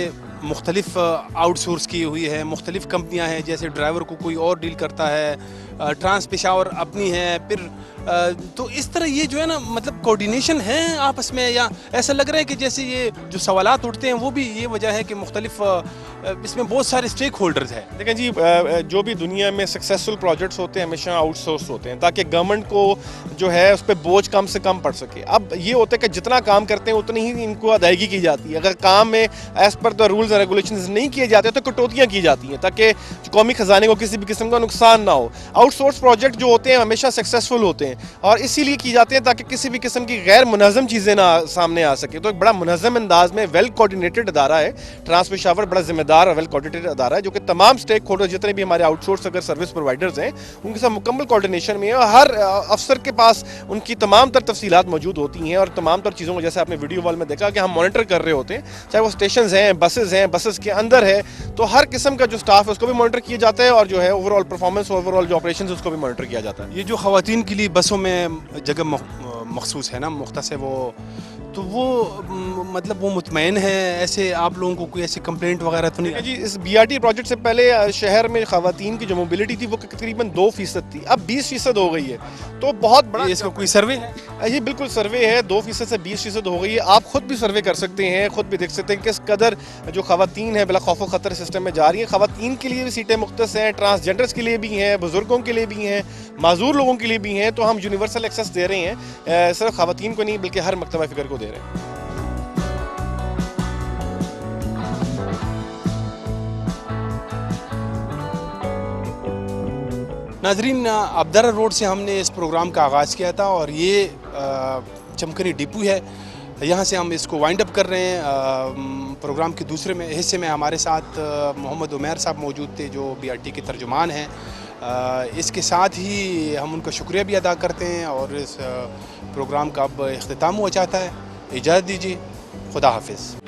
मुख्तलिफ आउटसोर्स की हुई है, मुख्तलिफ कंपनियां हैं, जैसे ड्राइवर को कोई और डील करता है, ट्रांस पेशावर अपनी है, फिर तो इस तरह ये जो है ना मतलब कोऑर्डिनेशन है आपस में, या ऐसा लग रहा है कि जैसे ये जो सवालात उठते हैं वो भी ये वजह है कि मुख्तलिफ इसमें बहुत सारे स्टेक होल्डर्स हैं? देखें जी, जो भी दुनिया में सक्सेसफुल प्रोजेक्ट्स होते हैं हमेशा आउटसोर्स होते हैं, ताकि गवर्नमेंट को जो है उस पर बोझ कम से कम पड़ सके। अब ये होता है कि जितना काम करते हैं उतनी ही इनको अदायगी की जाती है। अगर काम में as per the rules and regulations नहीं किए जाते तो कटौतियाँ की जाती हैं, ताकि कौमी खजाने को किसी भी किस्म का नुकसान ना हो। आउटसोर्स प्रोजेक्ट जो होते हैं हमेशा सक्सेसफुल होते हैं और इसीलिए की जाते हैं ताकि किसी भी किस्म की गैर मुनज़्ज़म चीज़ें ना सामने आ सके। तो एक बड़ा मुनज़्ज़म अंदाज में वेल कोऑर्डिनेटेड अदारा है ट्रांस पेशावर, बड़ा जिम्मेदार और वेल कोऑर्डिनेटेड अदारा है, जो कि तमाम स्टेक होल्डर जितने भी हमारे आउटसोर्स अगर सर्विस प्रोवाइडर्स हैं उनके साथ मुकम्मल कोऑर्डिनेशन में है। और हर अफसर के पास उनकी तमाम तर तफसीलात मौजूद होती हैं और तमाम तर चीज़ों को, जैसे आपने वीडियो वॉल में देखा कि हम मॉनिटर कर रहे होते हैं, चाहे वो स्टेशन हैं, बसेस के अंदर है, तो हर किस्म का जो स्टाफ है उसको भी मॉनिटर किया जाता है और जो है ओवरऑल परफॉर्मेंस, ओवरऑल जो ऑपरेशन है उसको भी मॉनिटर किया जाता है। ये जो ख़वातीन के लिए बसों में जगह मखसूस है ना, मुख्तस है वो, तो वो मतलब वो मुतमईन है? ऐसे आप लोगों को कोई ऐसी कंप्लेंट वगैरह तो नहीं? जी, इस BRT प्रोजेक्ट से पहले शहर में ख़वातीन की जो मोबिलिटी थी वो तकरीबन 2% थी, अब 20% हो गई है। तो बहुत बड़ा इसका कोई सर्वे है? ये बिल्कुल सर्वे है, 2% से 20% हो गई है। आप खुद भी सर्वे कर सकते हैं, खुद भी देख सकते हैं किस कदर जो ख़वातीन है बिला खौफ ख़तर सिस्टम में जा रही है। ख़वातीन के लिए भी सीटें मुख्तस हैं, ट्रांसजेंडर्स के लिए भी हैं, बुज़ुर्गों के लिए भी हैं, माजूर लोगों के लिए भी हैं। तो हम यूनिवर्सल एक्सेस दे रहे हैं, सिर्फ ख़वातीन को नहीं बल्कि हर मकतबा फ़िक्र को दे रहे हैं। नाजरीन, अब्दरा रोड से हमने इस प्रोग्राम का आगाज़ किया था और ये चमकनी डिपू है, यहाँ से हम इसको वाइंड अप कर रहे हैं। प्रोग्राम के दूसरे में हिस्से में हमारे साथ मोहम्मद उमैर साहब मौजूद थे जो BRT के तर्जुमान हैं। इसके साथ ही हम उनका शुक्रिया भी अदा करते हैं और इस प्रोग्राम का अब इख्तिताम हुआ चाहता है। इजाज़त दीजिए, खुदा हाफिज़।